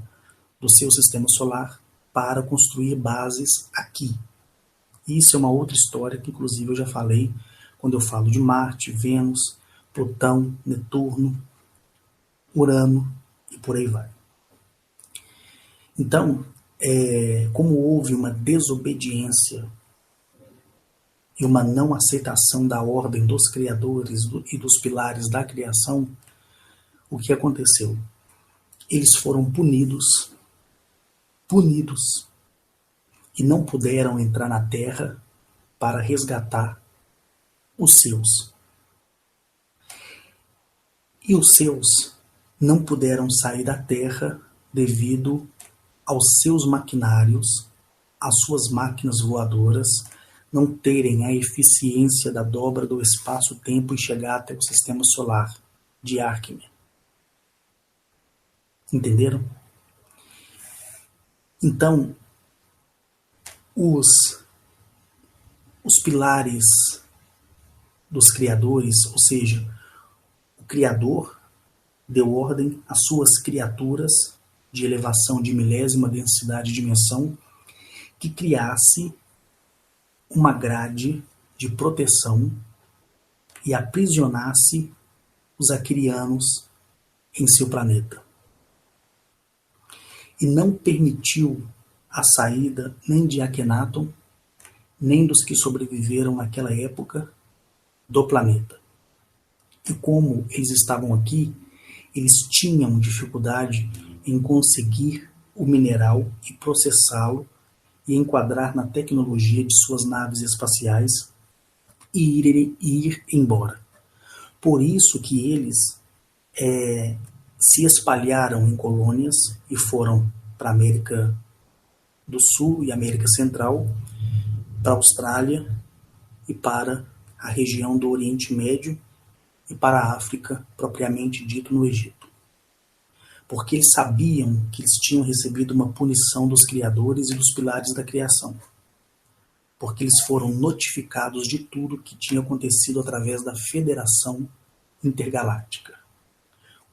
do seu sistema solar para construir bases aqui. Isso é uma outra história que, inclusive, eu já falei quando eu falo de Marte, Vênus, Plutão, Netuno, Urano e por aí vai. Então, como houve uma desobediência e uma não aceitação da ordem dos criadores e dos pilares da criação, o que aconteceu? Eles foram punidos, e não puderam entrar na Terra para resgatar os seus. E os seus não puderam sair da Terra devido aos seus maquinários, às suas máquinas voadoras, não terem a eficiência da dobra do espaço-tempo e chegar até o sistema solar de Arquimede. Entenderam? Então, os pilares dos criadores, ou seja, o Criador deu ordem às suas criaturas de elevação de milésima densidade e dimensão que criasse uma grade de proteção e aprisionasse os aquirianos em seu planeta. E não permitiu a saída nem de Akhenaton, nem dos que sobreviveram naquela época do planeta. E como eles estavam aqui, eles tinham dificuldade em conseguir o mineral e processá-lo e enquadrar na tecnologia de suas naves espaciais e ir embora. Por isso que eles se espalharam em colônias e foram para a América do Sul e América Central, para a Austrália e para a região do Oriente Médio e para a África, propriamente dito, no Egito. Porque eles sabiam que eles tinham recebido uma punição dos criadores e dos pilares da criação. Porque eles foram notificados de tudo que tinha acontecido através da Federação Intergaláctica.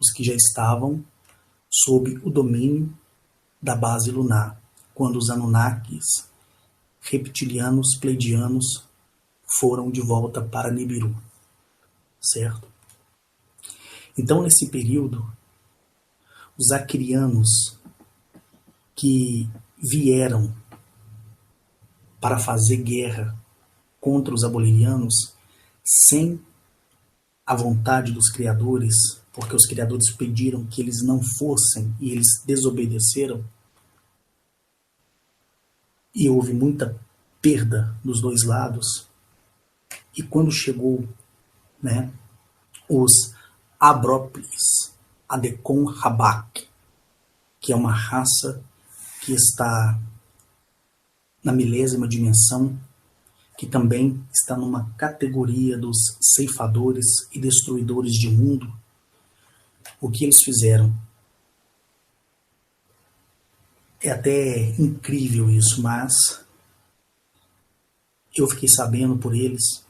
Os que já estavam sob o domínio da base lunar, quando os Anunnakis, reptilianos, pleidianos, foram de volta para Nibiru. Certo? Então, nesse período, os acrianos que vieram para fazer guerra contra os abolirianos, sem a vontade dos criadores, porque os criadores pediram que eles não fossem e eles desobedeceram, e houve muita perda dos dois lados. E quando chegou, os Abrópolis, Adekon Rabak, que é uma raça que está na milésima dimensão, que também está numa categoria dos ceifadores e destruidores de mundo, o que eles fizeram? É até incrível isso, mas eu fiquei sabendo por eles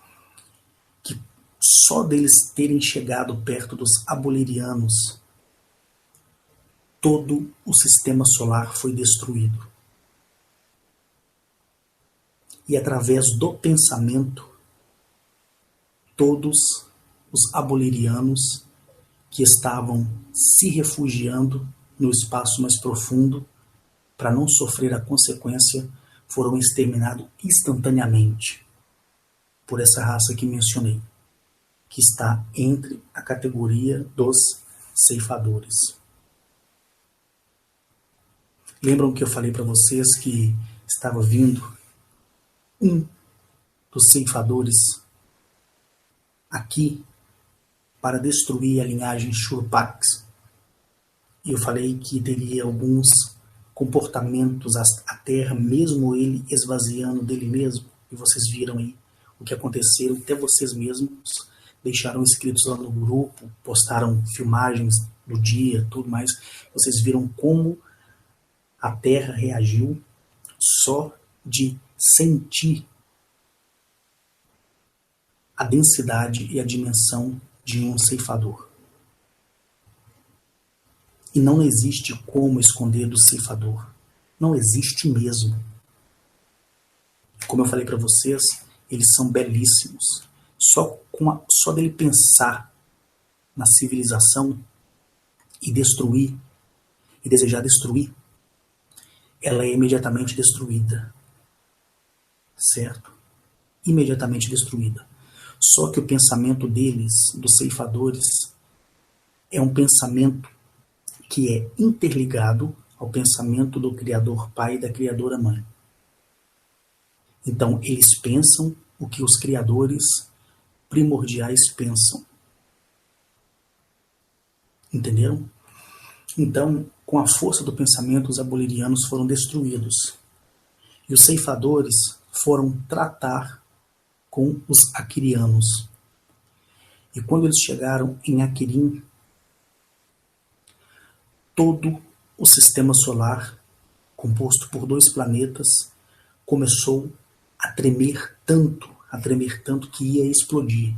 que só deles terem chegado perto dos abolirianos, todo o sistema solar foi destruído. E através do pensamento, todos os abolirianos que estavam se refugiando no espaço mais profundo, para não sofrer a consequência, foram exterminados instantaneamente por essa raça que mencionei, que está entre a categoria dos ceifadores. Lembram que eu falei para vocês que estava vindo um dos ceifadores aqui para destruir a linhagem Shurpaks? E eu falei que teria alguns comportamentos à Terra, mesmo ele esvaziando dele mesmo. E vocês viram aí o que aconteceu, até vocês mesmos deixaram escritos lá no grupo, postaram filmagens do dia, tudo mais. Vocês viram como a Terra reagiu só de sentir a densidade e a dimensão de um ceifador. E não existe como esconder do ceifador. Não existe mesmo. Como eu falei para vocês, eles são belíssimos. Só dele pensar na civilização e destruir, e desejar destruir, ela é imediatamente destruída. Certo? Imediatamente destruída. Só que o pensamento deles, dos ceifadores, é um pensamento que é interligado ao pensamento do Criador Pai e da Criadora Mãe. Então, eles pensam o que os criadores primordiais pensam. Entenderam? Então, com a força do pensamento, os abolirianos foram destruídos. E os ceifadores foram tratar com os aquirianos. E quando eles chegaram em Aquirim, todo o sistema solar, composto por 2 planetas, começou a tremer tanto que ia explodir.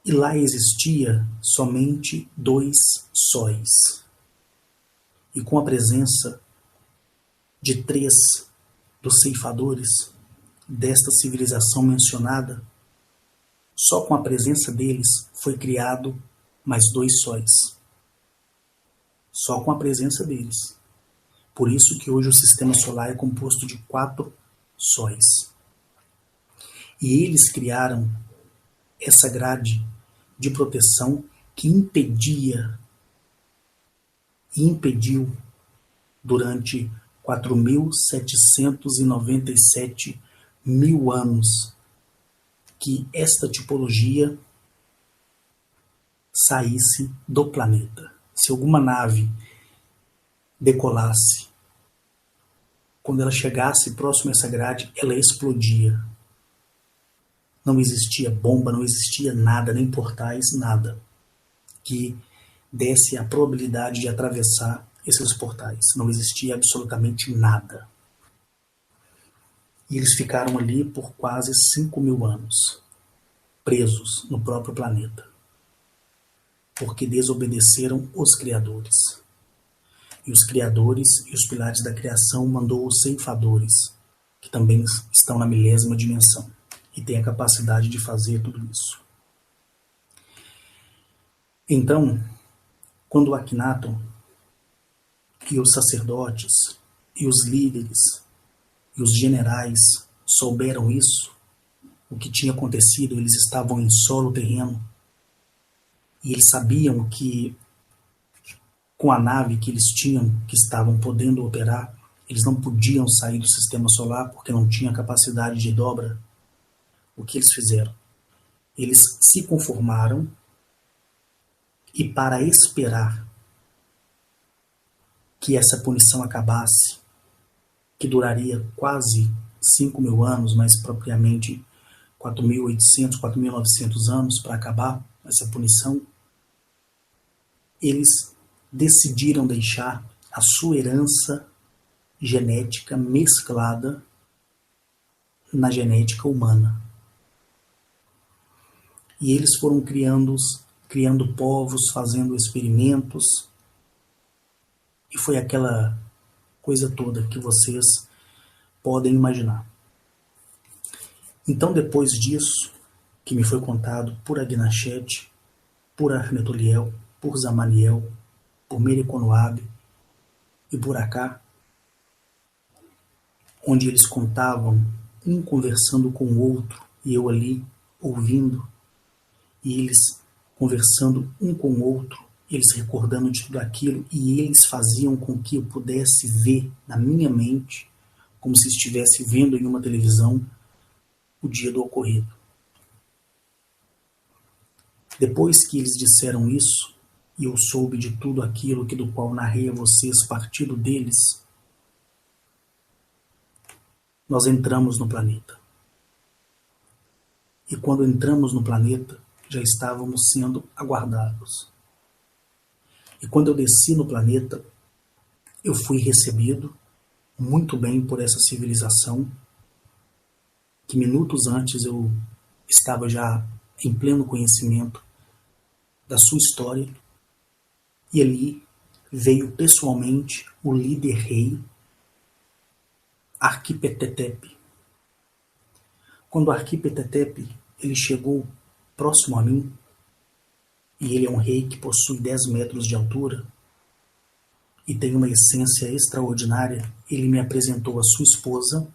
E lá existia somente 2 sóis. E com a presença de 3 dos ceifadores desta civilização mencionada, só com a presença deles foi criado mais 2 sóis. Só com a presença deles. Por isso que hoje o sistema solar é composto de 4 sóis. E eles criaram essa grade de proteção que impediu durante 4.797 mil anos que esta tipologia saísse do planeta. Se alguma nave decolasse, quando ela chegasse próximo a essa grade, ela explodia. Não existia bomba, não existia nada, nem portais, nada que desse a probabilidade de atravessar esses portais. Não existia absolutamente nada. E eles ficaram ali por quase 5.000 anos, presos no próprio planeta, porque desobedeceram os criadores. E os criadores e os pilares da criação mandou os ceifadores, que também estão na milésima dimensão e têm a capacidade de fazer tudo isso. Então, quando o Akhenaton e os sacerdotes e os líderes e os generais souberam isso, o que tinha acontecido, eles estavam em solo terreno e eles sabiam que com a nave que eles tinham, que estavam podendo operar, eles não podiam sair do sistema solar porque não tinha capacidade de dobra. O que eles fizeram? Eles se conformaram e, para esperar que essa punição acabasse, que duraria quase 5.000 anos, mais propriamente 4.800, 4.900 anos para acabar essa punição, eles decidiram deixar a sua herança genética mesclada na genética humana. E eles foram criando povos, fazendo experimentos, e foi aquela coisa toda que vocês podem imaginar. Então, depois disso, que me foi contado por Agnachet, por Armetoliel, por Zamaniel, por Mereconoab e por Acá, onde eles contavam, um conversando com o outro, e eu ali ouvindo, e eles conversando um com o outro, eles recordando de tudo aquilo, e eles faziam com que eu pudesse ver na minha mente, como se estivesse vendo em uma televisão, o dia do ocorrido. Depois que eles disseram isso, e eu soube de tudo aquilo que do qual narrei a vocês partido deles, nós entramos no planeta. E quando entramos no planeta, já estávamos sendo aguardados. E quando eu desci no planeta, eu fui recebido muito bem por essa civilização, que minutos antes eu estava já em pleno conhecimento da sua história, e ali veio pessoalmente o líder rei Arquipetetepe. Quando Arquipetetepe ele chegou próximo a mim, e ele é um rei que possui 10 metros de altura e tem uma essência extraordinária, ele me apresentou a sua esposa.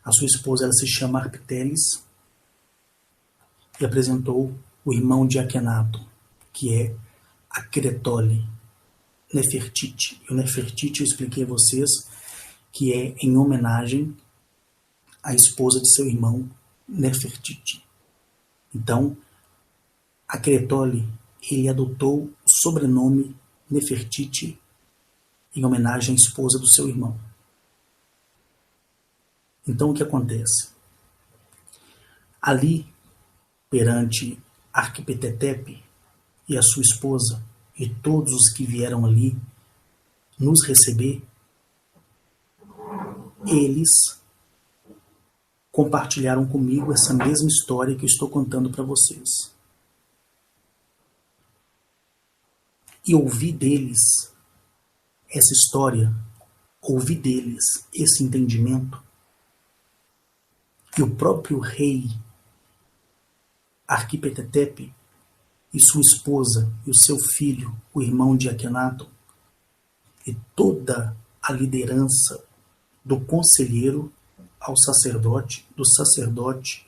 A sua esposa ela se chama Arpitelis, e apresentou o irmão de Akhenaton, que é Akretoli, Nefertiti. E o Nefertiti eu expliquei a vocês que é em homenagem à esposa de seu irmão Nefertiti. Então, Akretoli ele adotou o sobrenome Nefertiti em homenagem à esposa do seu irmão. Então o que acontece? Ali, perante Arquipetetepe e a sua esposa e todos os que vieram ali nos receber, eles compartilharam comigo essa mesma história que eu estou contando para vocês. E ouvi deles essa história, ouvi deles esse entendimento, e o próprio rei Arquipetetepe e sua esposa e o seu filho, o irmão de Akhenaton, e toda a liderança do conselheiro ao sacerdote, do sacerdote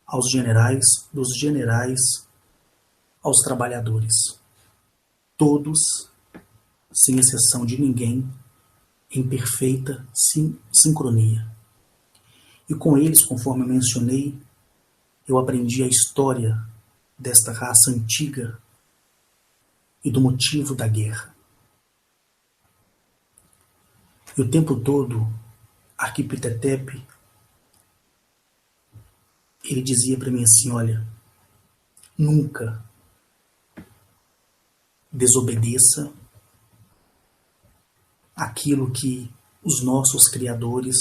aos generais, dos generais aos trabalhadores. Todos, sem exceção de ninguém, em perfeita sincronia. E com eles, conforme eu mencionei, eu aprendi a história desta raça antiga e do motivo da guerra. E o tempo todo, Arquipitectep, ele dizia para mim assim, olha, nunca desobedeça aquilo que os nossos criadores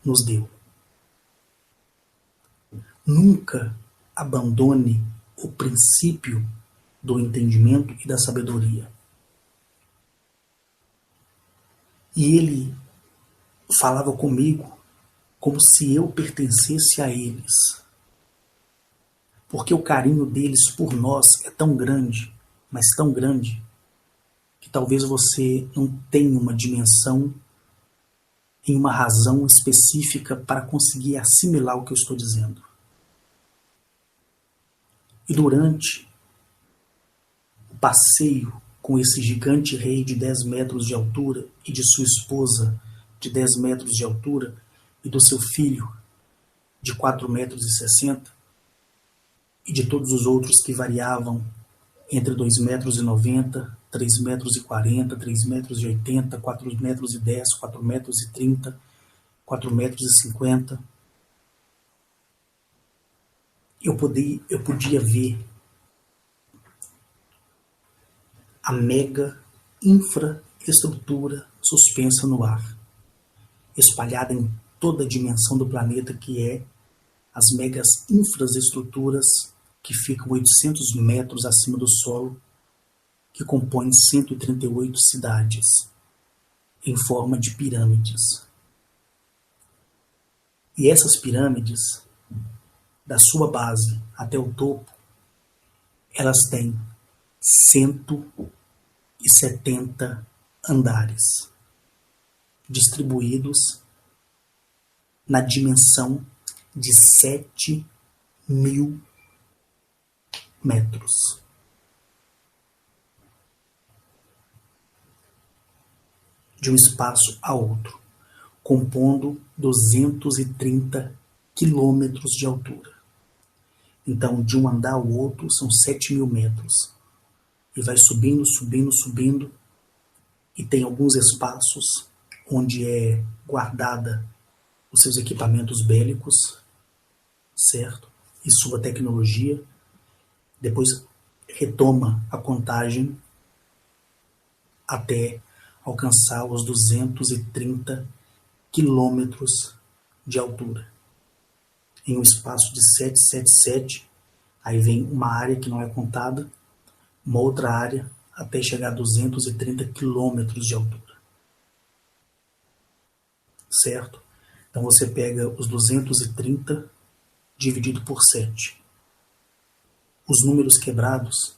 nos deu. Nunca abandone o princípio do entendimento e da sabedoria. E ele falava comigo como se eu pertencesse a eles. Porque o carinho deles por nós é tão grande, mas tão grande, que talvez você não tenha uma dimensão e uma razão específica para conseguir assimilar o que eu estou dizendo. E durante o passeio com esse gigante rei de 10 metros de altura e de sua esposa de 10 metros de altura e do seu filho de 4 metros e 60 e de todos os outros que variavam entre 2 metros e 90, 3 metros e 40, 3 metros e 80, 4 metros e 10, 4 metros e 30, 4 metros e 50. Eu podia ver a mega infraestrutura suspensa no ar, espalhada em toda a dimensão do planeta, que é as megas infraestruturas que ficam 800 metros acima do solo, que compõem 138 cidades, em forma de pirâmides. E essas pirâmides, da sua base até o topo, elas têm 170 andares, distribuídos na dimensão de 7.000 metros. De um espaço a outro, compondo 230 quilômetros de altura. Então, de um andar ao outro, são 7.000 metros. E vai subindo, subindo, subindo. E tem alguns espaços onde é guardada os seus equipamentos bélicos, certo? E sua tecnologia. Depois retoma a contagem até alcançar os 230 quilômetros de altura. Em um espaço de 777, aí vem uma área que não é contada, uma outra área, até chegar a 230 quilômetros de altura. Certo? Então você pega os 230 dividido por 7. Os números quebrados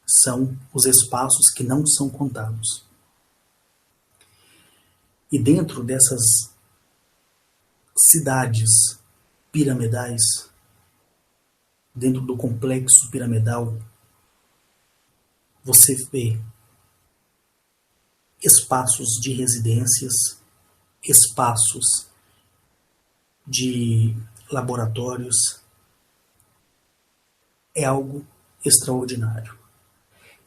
são os espaços que não são contados. E dentro dessas cidades piramidais, dentro do complexo piramidal, você vê espaços de residências, espaços de laboratórios. É algo extraordinário.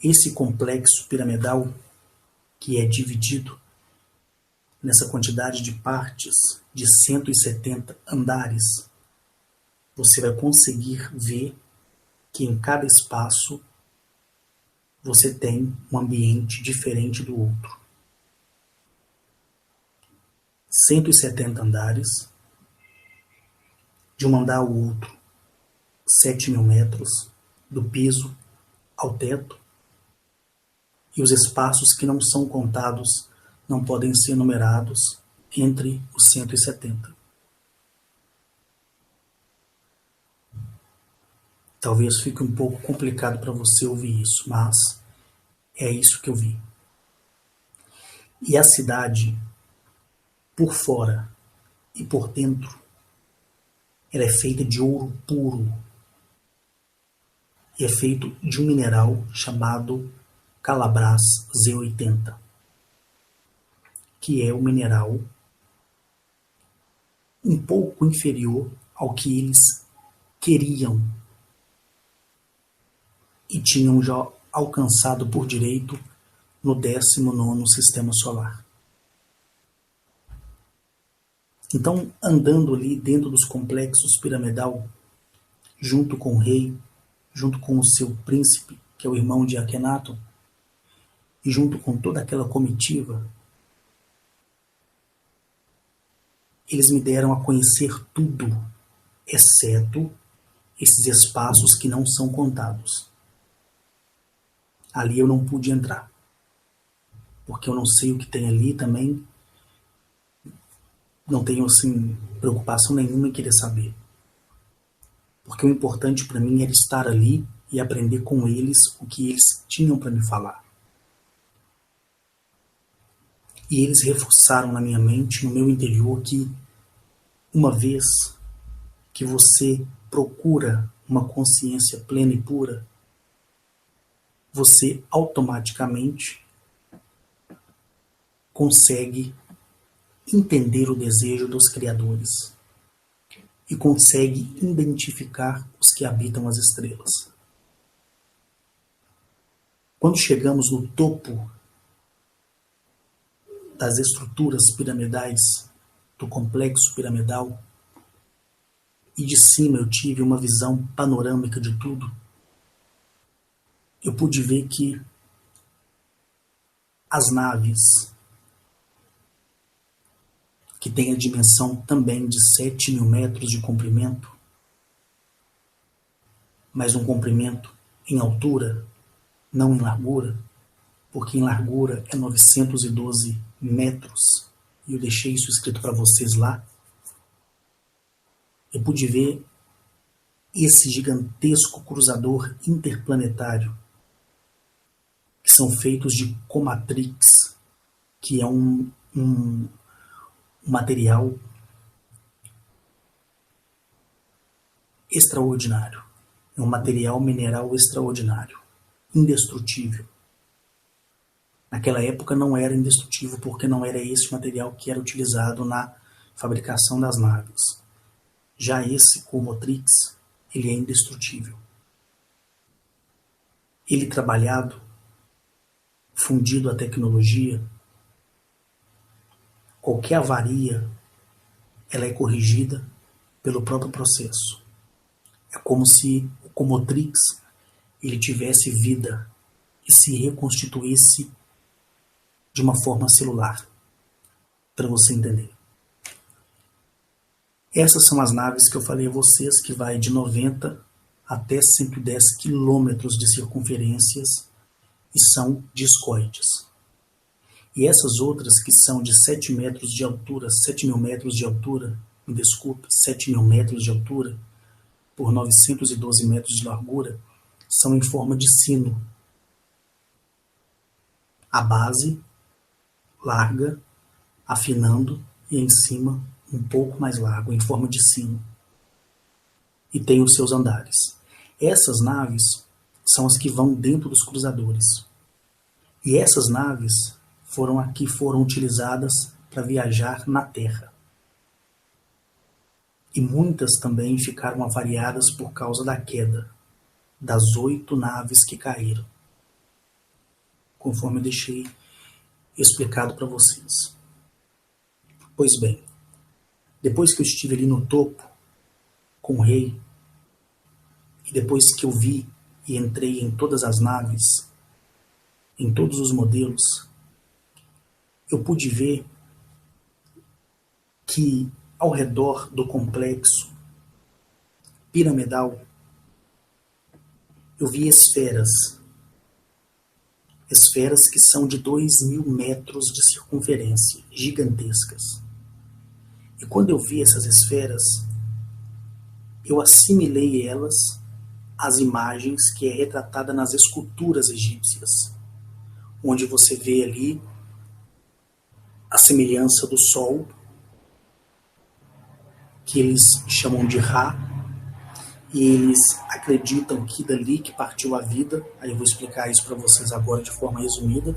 Esse complexo piramidal, que é dividido nessa quantidade de partes de 170 andares, você vai conseguir ver que em cada espaço você tem um ambiente diferente do outro. 170 andares, de um andar ao outro, 7.000 metros, do piso ao teto, e os espaços que não são contados não podem ser numerados entre os 170. Talvez fique um pouco complicado para você ouvir isso, mas é isso que eu vi. E a cidade, por fora e por dentro, ela é feita de ouro puro. E é feito de um mineral chamado Calabras Z80, que é um mineral um pouco inferior ao que eles queriam e tinham já alcançado por direito no 19º sistema solar. Então, andando ali dentro dos complexos piramidal, junto com o rei, junto com o seu príncipe, que é o irmão de Akhenaton, e junto com toda aquela comitiva, eles me deram a conhecer tudo, exceto esses espaços que não são contados. Ali eu não pude entrar, porque eu não sei o que tem ali também, não tenho assim preocupação nenhuma em querer saber. Porque o importante para mim era estar ali e aprender com eles o que eles tinham para me falar. E eles reforçaram na minha mente, no meu interior, que uma vez que você procura uma consciência plena e pura, você automaticamente consegue entender o desejo dos criadores e consegue identificar os que habitam as estrelas. Quando chegamos no topo das estruturas piramidais, do complexo piramidal, e de cima eu tive uma visão panorâmica de tudo, eu pude ver que as naves, que têm a dimensão também de 7.000 metros de comprimento, mas um comprimento em altura, não em largura, porque em largura é 912 metros, e eu deixei isso escrito para vocês lá. Eu pude ver esse gigantesco cruzador interplanetário, que são feitos de comatrix, que é um material extraordinário. É um material mineral extraordinário, indestrutível. Naquela época não era indestrutível porque não era esse material que era utilizado na fabricação das naves. Já esse Comotrix, ele é indestrutível. Ele trabalhado, fundido à tecnologia, qualquer avaria, ela é corrigida pelo próprio processo. É como se o Comotrix ele tivesse vida e se reconstituísse de uma forma celular, para você entender. Essas são as naves que eu falei a vocês, que vai de 90 até 110 quilômetros de circunferências e são discoides. E essas outras que são de 7 metros de altura, 7.000 metros de altura, me desculpe, 7.000 metros de altura, por 912 metros de largura, são em forma de sino. A base larga, afinando, e em cima um pouco mais largo, em forma de sino. E tem os seus andares. Essas naves são as que vão dentro dos cruzadores. E essas naves foram utilizadas para viajar na Terra. E muitas também ficaram avariadas por causa da queda das 8 naves que caíram, conforme eu deixei explicado para vocês. Pois bem, depois que eu estive ali no topo com o rei, e depois que eu vi e entrei em todas as naves, em todos os modelos, eu pude ver que ao redor do complexo piramidal eu vi esferas que são de 2.000 metros de circunferência, gigantescas. E quando eu vi essas esferas, eu assimilei elas às imagens que é retratada nas esculturas egípcias, onde você vê ali a semelhança do Sol, que eles chamam de Ra, e eles acreditam que dali que partiu a vida. Aí eu vou explicar isso para vocês agora de forma resumida.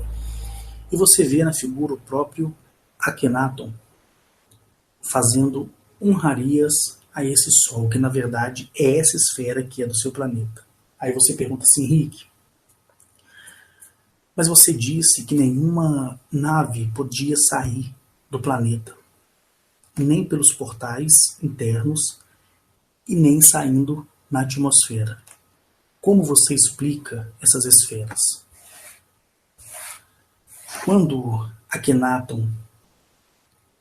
E você vê na figura o próprio Akhenaton fazendo honrarias a esse Sol, que na verdade é essa esfera que é do seu planeta. Aí você pergunta assim, Henrique, mas você disse que nenhuma nave podia sair do planeta, nem pelos portais internos e nem saindo na atmosfera. Como você explica essas esferas? Quando Akhenaton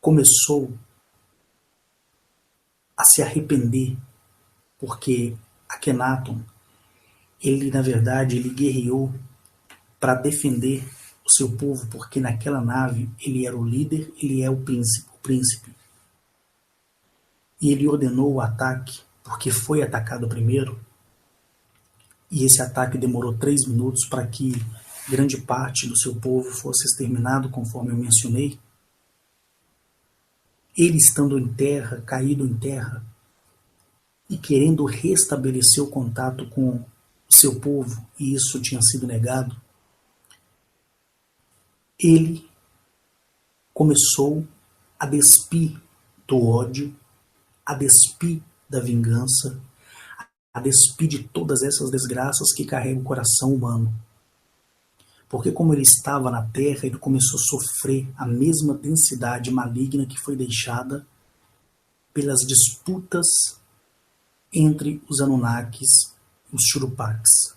começou a se arrepender, porque Akhenaton, ele na verdade, ele guerreou para defender o seu povo, porque naquela nave ele era o líder, ele é o príncipe. E ele ordenou o ataque, porque foi atacado primeiro, e esse ataque demorou 3 minutos para que grande parte do seu povo fosse exterminado, conforme eu mencionei. Ele estando em terra, caído em terra, e querendo restabelecer o contato com o seu povo, e isso tinha sido negado, ele começou a despir do ódio, a despir da vingança, a despir de todas essas desgraças que carrega o coração humano. Porque como ele estava na terra, ele começou a sofrer a mesma densidade maligna que foi deixada pelas disputas entre os Anunnakis e os Churupaks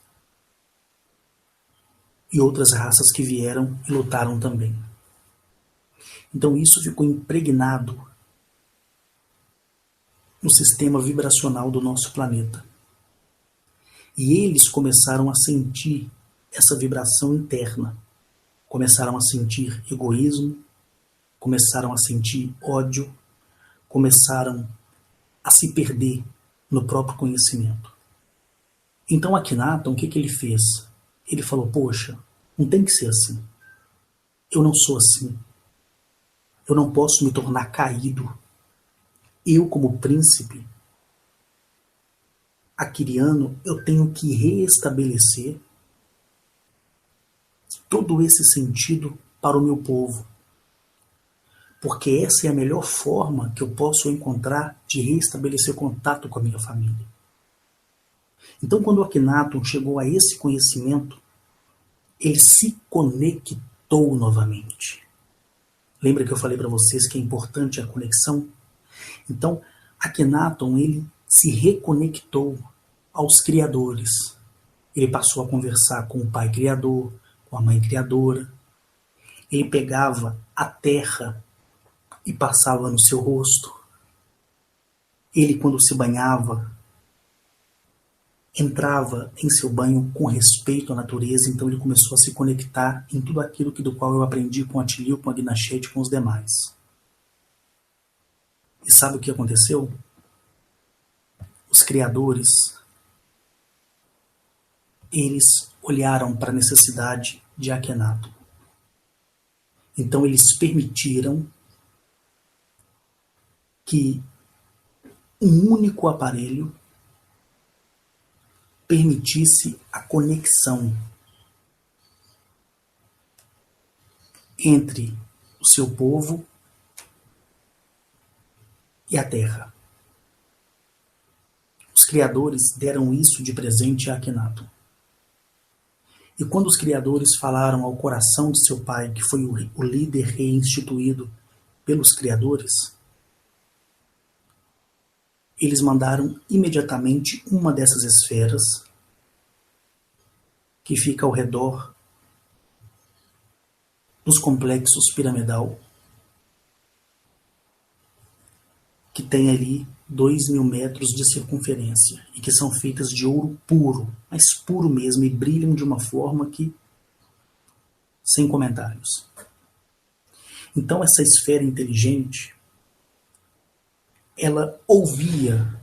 e outras raças que vieram e lutaram também. Então isso ficou impregnado no sistema vibracional do nosso planeta. E eles começaram a sentir essa vibração interna. Começaram a sentir egoísmo, começaram a sentir ódio, começaram a se perder no próprio conhecimento. Então Akhenaton, o que ele fez? Ele falou, poxa, não tem que ser assim. Eu não sou assim. Eu não posso me tornar caído. Eu, como príncipe aquiriano, eu tenho que reestabelecer todo esse sentido para o meu povo. Porque essa é a melhor forma que eu posso encontrar de reestabelecer contato com a minha família. Então, quando Akhenaton chegou a esse conhecimento, ele se conectou novamente. Lembra que eu falei para vocês que é importante a conexão? Então, Akhenaton, ele se reconectou aos criadores. Ele passou a conversar com o pai criador, com a mãe criadora. Ele pegava a terra e passava no seu rosto. Ele, quando se banhava, entrava em seu banho com respeito à natureza, então ele começou a se conectar em tudo aquilo do qual eu aprendi com Atilio, com Agnachete e com os demais. E sabe o que aconteceu? Os criadores, eles olharam para a necessidade de Akhenaton. Então eles permitiram que um único aparelho permitisse a conexão entre o seu povo e a Terra. Os criadores deram isso de presente a Akhenaton. E quando os criadores falaram ao coração de seu pai, que foi o líder reinstituído pelos criadores, eles mandaram imediatamente uma dessas esferas que fica ao redor dos complexos piramidal, que tem ali 2.000 metros de circunferência e que são feitas de ouro puro, mas puro mesmo, e brilham de uma forma que sem comentários. Então essa esfera inteligente, ela ouvia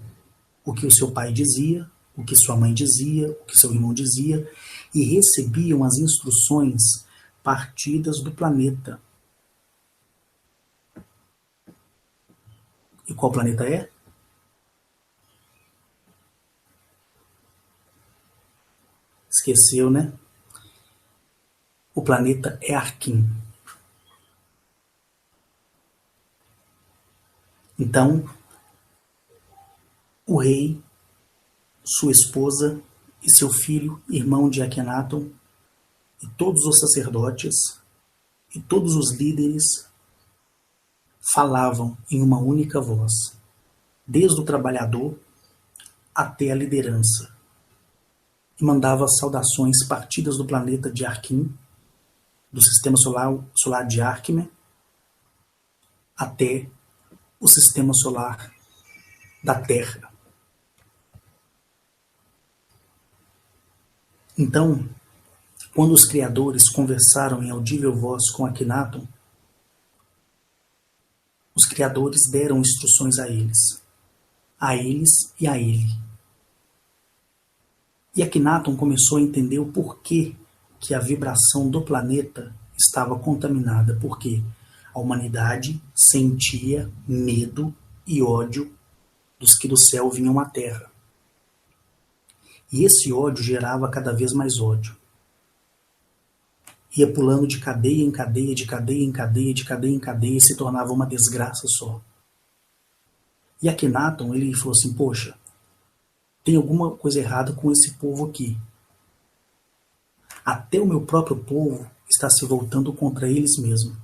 o que o seu pai dizia, o que sua mãe dizia, o que seu irmão dizia, e recebiam as instruções partidas do planeta. E qual planeta é? Esqueceu, né? O planeta é Arquim. Então, o rei, sua esposa e seu filho, irmão de Akhenaton, e todos os sacerdotes e todos os líderes falavam em uma única voz, desde o trabalhador até a liderança, e mandava saudações partidas do planeta de Arkin, do sistema solar de Arkme, até o sistema solar da Terra. Então, quando os criadores conversaram em audível voz com Akhenaton, os criadores deram instruções a eles e a ele. E Akhenaton começou a entender o porquê que a vibração do planeta estava contaminada, porque a humanidade sentia medo e ódio dos que do céu vinham à Terra. E esse ódio gerava cada vez mais ódio. Ia pulando de cadeia em cadeia, de cadeia em cadeia, de cadeia em cadeia, e se tornava uma desgraça só. E Akhenaton, ele falou assim, poxa, tem alguma coisa errada com esse povo aqui. Até o meu próprio povo está se voltando contra eles mesmos.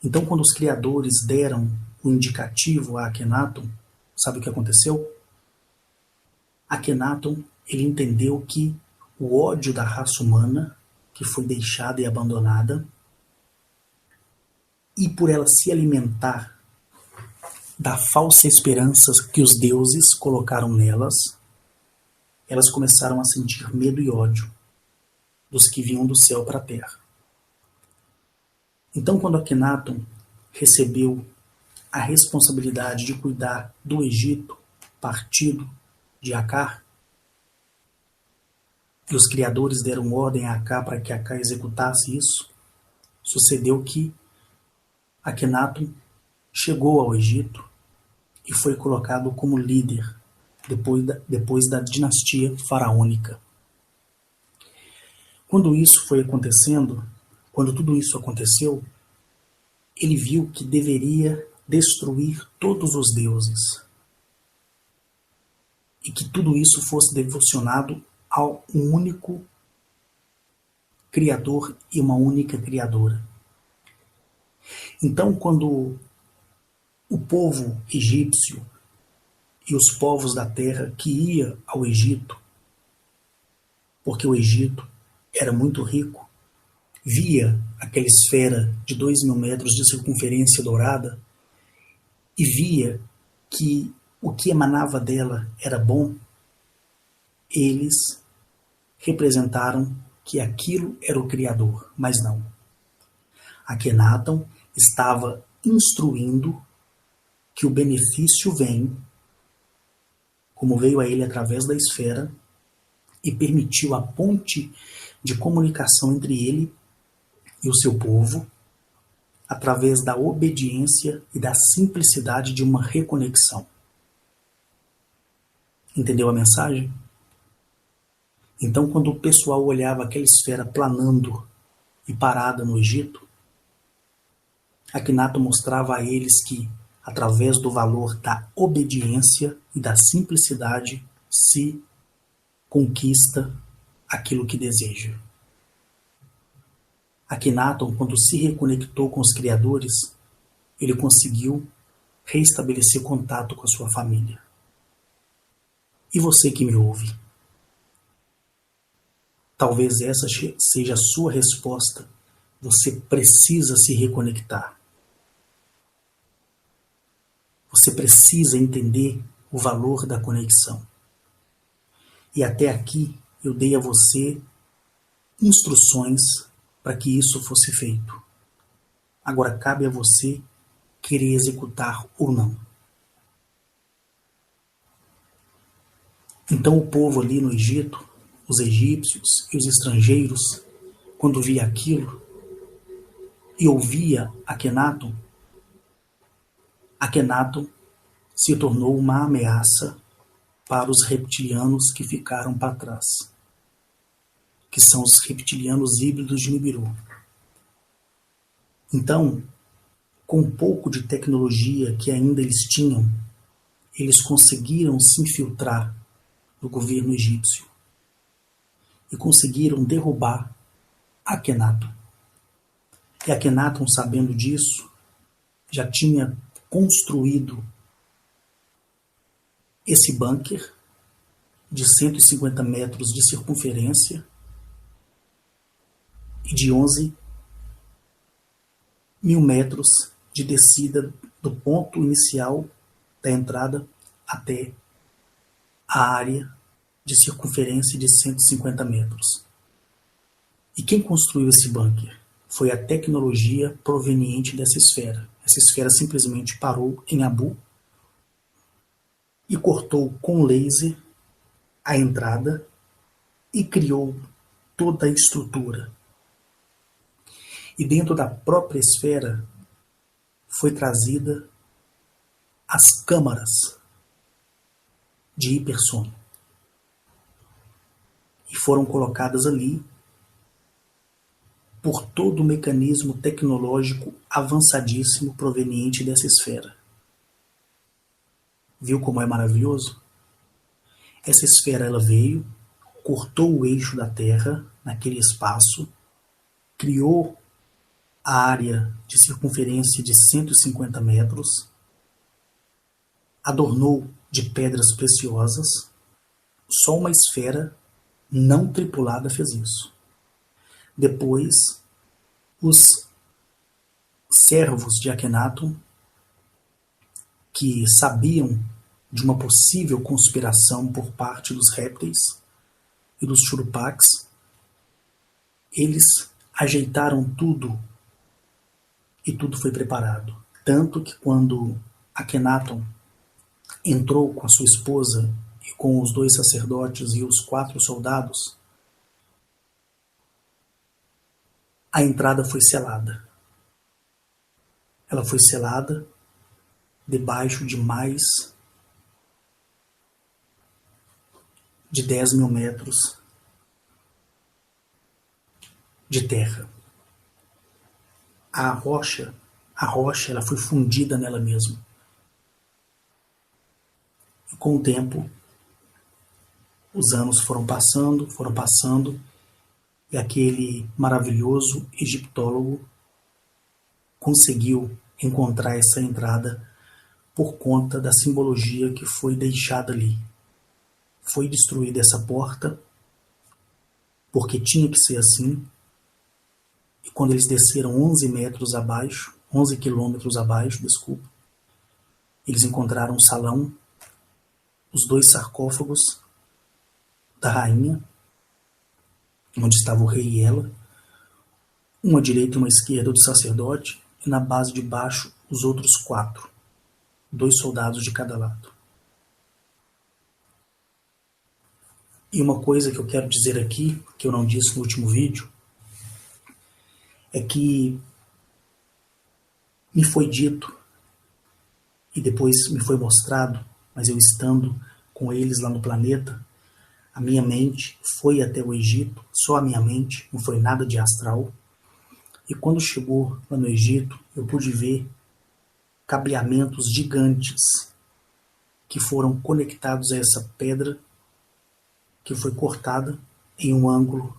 Então, quando os criadores deram o indicativo a Akhenaton, sabe o que aconteceu? Akhenaton, ele entendeu que o ódio da raça humana, que foi deixada e abandonada, e por ela se alimentar da falsa esperança que os deuses colocaram nelas, elas começaram a sentir medo e ódio dos que vinham do céu para a terra. Então, quando Akhenaton recebeu a responsabilidade de cuidar do Egito, partido de Akkar, e os criadores deram ordem a Akkar para que Akkar executasse isso, sucedeu que Akhenaton chegou ao Egito e foi colocado como líder depois da dinastia faraônica. Quando tudo isso aconteceu, ele viu que deveria destruir todos os deuses e que tudo isso fosse devocionado a um único Criador e uma única Criadora. Então, quando o povo egípcio e os povos da terra que ia ao Egito, porque o Egito era muito rico, via aquela esfera de 2.000 metros de circunferência dourada e via que o que emanava dela era bom, eles representaram que aquilo era o Criador, mas não. Akhenaton estava instruindo que o benefício vem, como veio a ele através da esfera, e permitiu a ponte de comunicação entre ele e o seu povo, através da obediência e da simplicidade de uma reconexão. Entendeu a mensagem? Então, quando o pessoal olhava aquela esfera planando e parada no Egito, Akhenaton mostrava a eles que, através do valor da obediência e da simplicidade, se conquista aquilo que deseja. Akhenaton, quando se reconectou com os criadores, ele conseguiu reestabelecer contato com a sua família. E você que me ouve? Talvez essa seja a sua resposta. Você precisa se reconectar. Você precisa entender o valor da conexão. E até aqui eu dei a você instruções para que isso fosse feito. Agora cabe a você querer executar ou não. Então o povo ali no Egito, os egípcios e os estrangeiros, quando via aquilo e ouvia Akhenaton, Akhenaton se tornou uma ameaça para os reptilianos que ficaram para trás, que são os reptilianos híbridos de Nibiru. Então, com um pouco de tecnologia que ainda eles tinham, eles conseguiram se infiltrar no governo egípcio e conseguiram derrubar Akhenaton. E Akhenaton, sabendo disso, já tinha construído esse bunker de 150 metros de circunferência e de 11.000 metros de descida do ponto inicial da entrada até a área de circunferência de 150 metros. E quem construiu esse bunker? Foi a tecnologia proveniente dessa esfera. Essa esfera simplesmente parou em Abu e cortou com laser a entrada e criou toda a estrutura. E dentro da própria esfera foi trazida as câmaras de hipersono. E foram colocadas ali por todo o mecanismo tecnológico avançadíssimo proveniente dessa esfera. Viu como é maravilhoso? Essa esfera ela veio, cortou o eixo da Terra naquele espaço, criou a área de circunferência de 150 metros, adornou de pedras preciosas. Só uma esfera não tripulada fez isso. Depois, os servos de Akhenaton, que sabiam de uma possível conspiração por parte dos répteis e dos Churupaques, eles ajeitaram tudo e tudo foi preparado. Tanto que quando Akhenaton entrou com a sua esposa e com os 2 sacerdotes e os 4 soldados, a entrada foi selada. Ela foi selada debaixo de mais de 10.000 metros de terra. A rocha ela foi fundida nela mesma. E com o tempo, os anos foram passando, e aquele maravilhoso egiptólogo conseguiu encontrar essa entrada por conta da simbologia que foi deixada ali. Foi destruída essa porta, porque tinha que ser assim, e quando eles desceram 11 metros abaixo, 11 quilômetros abaixo, desculpa, eles encontraram um salão, os 2 sarcófagos da rainha, onde estava o rei e ela, uma à direita e uma à esquerda do sacerdote, e na base de baixo os outros 4, 2 soldados de cada lado. E uma coisa que eu quero dizer aqui, que eu não disse no último vídeo, é que me foi dito, e depois me foi mostrado, mas eu estando com eles lá no planeta, a minha mente foi até o Egito, só a minha mente, não foi nada de astral. E quando chegou lá no Egito, eu pude ver cabeamentos gigantes que foram conectados a essa pedra que foi cortada em um ângulo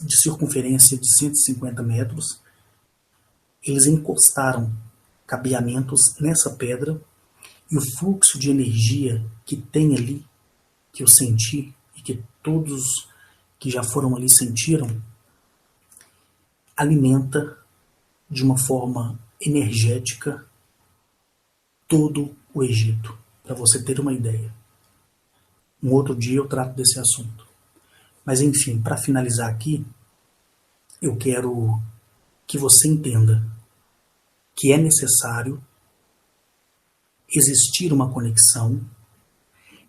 de circunferência de 150 metros. Eles encostaram cabeamentos nessa pedra e o fluxo de energia que tem ali, que eu senti e que todos que já foram ali sentiram, alimenta de uma forma energética todo o Egito, para você ter uma ideia. Um outro dia eu trato desse assunto. Mas enfim, para finalizar aqui, eu quero que você entenda que é necessário existir uma conexão,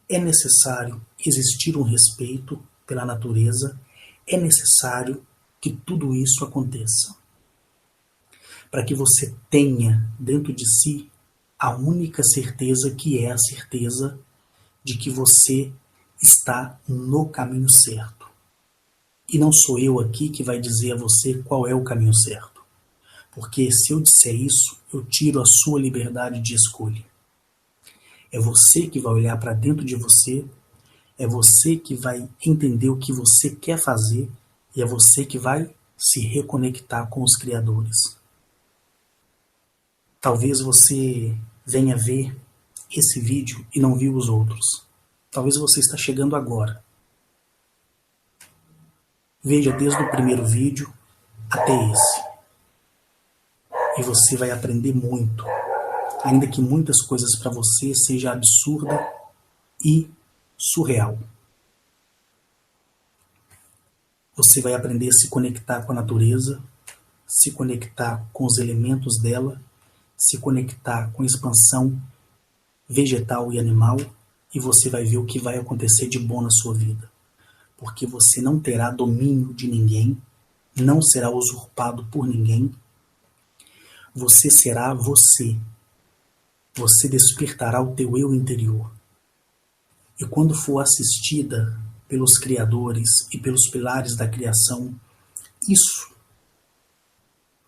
é necessário existir um respeito pela natureza, é necessário que tudo isso aconteça. Para que você tenha dentro de si a única certeza, que é a certeza de que você está no caminho certo. E não sou eu aqui que vai dizer a você qual é o caminho certo. Porque se eu disser isso, eu tiro a sua liberdade de escolha. É você que vai olhar para dentro de você, é você que vai entender o que você quer fazer e é você que vai se reconectar com os criadores. Talvez você venha ver esse vídeo e não viu os outros. Talvez você está chegando agora. Veja desde o primeiro vídeo até esse. E você vai aprender muito, ainda que muitas coisas para você seja absurda e surreal. Você vai aprender a se conectar com a natureza, se conectar com os elementos dela, se conectar com a expansão vegetal e animal, e você vai ver o que vai acontecer de bom na sua vida. Porque você não terá domínio de ninguém, não será usurpado por ninguém. Você será você. Você despertará o teu eu interior. E quando for assistida pelos criadores e pelos pilares da criação,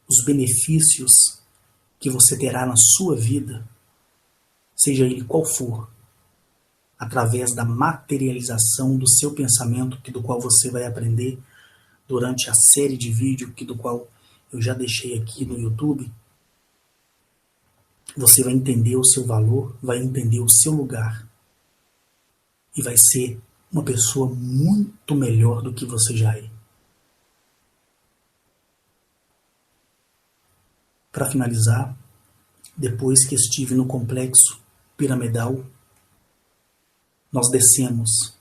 os benefícios que você terá na sua vida, seja ele qual for, através da materialização do seu pensamento, do qual você vai aprender durante a série de vídeos do qual eu já deixei aqui no YouTube, você vai entender o seu valor, vai entender o seu lugar e vai ser uma pessoa muito melhor do que você já é. Para finalizar, depois que estive no complexo piramidal, nós descemos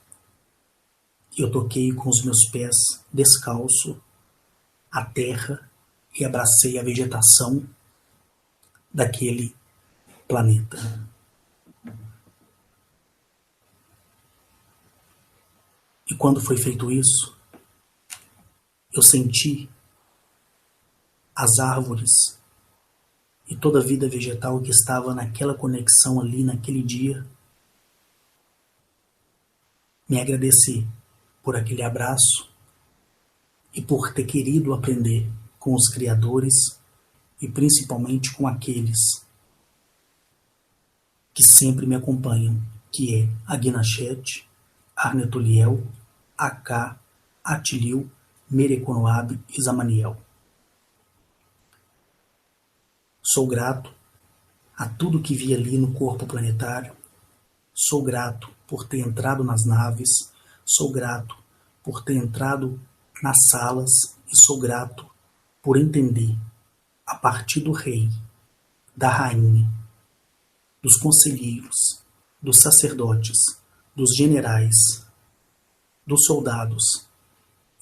e eu toquei com os meus pés descalço a terra e abracei a vegetação daquele planeta. E quando foi feito isso, eu senti as árvores e toda a vida vegetal que estava naquela conexão ali, naquele dia, me agradecer por aquele abraço e por ter querido aprender com os criadores e principalmente com aqueles que sempre me acompanham, que é Agnachet, Arnetuliel, Aká, Atilil, Mereconoab e Zamaniel. Sou grato a tudo que vi ali no corpo planetário. Sou grato por ter entrado nas naves. Sou grato por ter entrado nas salas. E sou grato por entender, a partir do rei, da rainha, dos conselheiros, dos sacerdotes, dos generais, dos soldados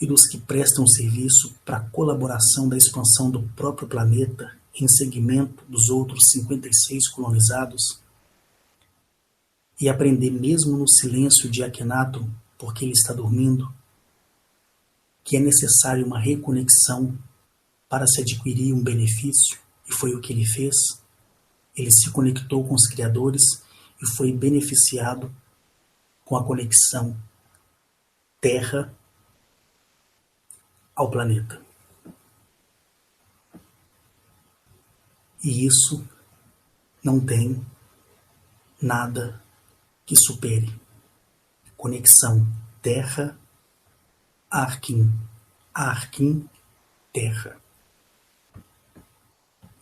e dos que prestam serviço para a colaboração da expansão do próprio planeta em seguimento dos outros 56 colonizados, e aprender mesmo no silêncio de Akhenaton, porque ele está dormindo, que é necessário uma reconexão para se adquirir um benefício, e foi o que ele fez. Ele se conectou com os criadores e foi beneficiado com a conexão Terra ao planeta. E isso não tem nada que supere. Conexão Terra, Arquim, Arquim, Terra.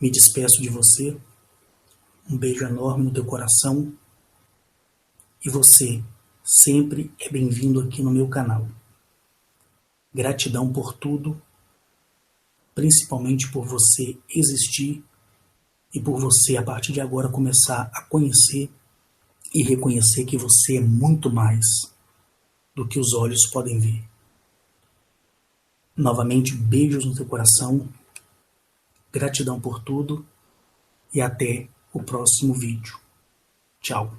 Me despeço de você. Um beijo enorme no teu coração. E você sempre é bem-vindo aqui no meu canal. Gratidão por tudo, principalmente por você existir e por você, a partir de agora, começar a conhecer e reconhecer que você é muito mais do que os olhos podem ver. Novamente, beijos no teu coração, gratidão por tudo e até o próximo vídeo. Tchau.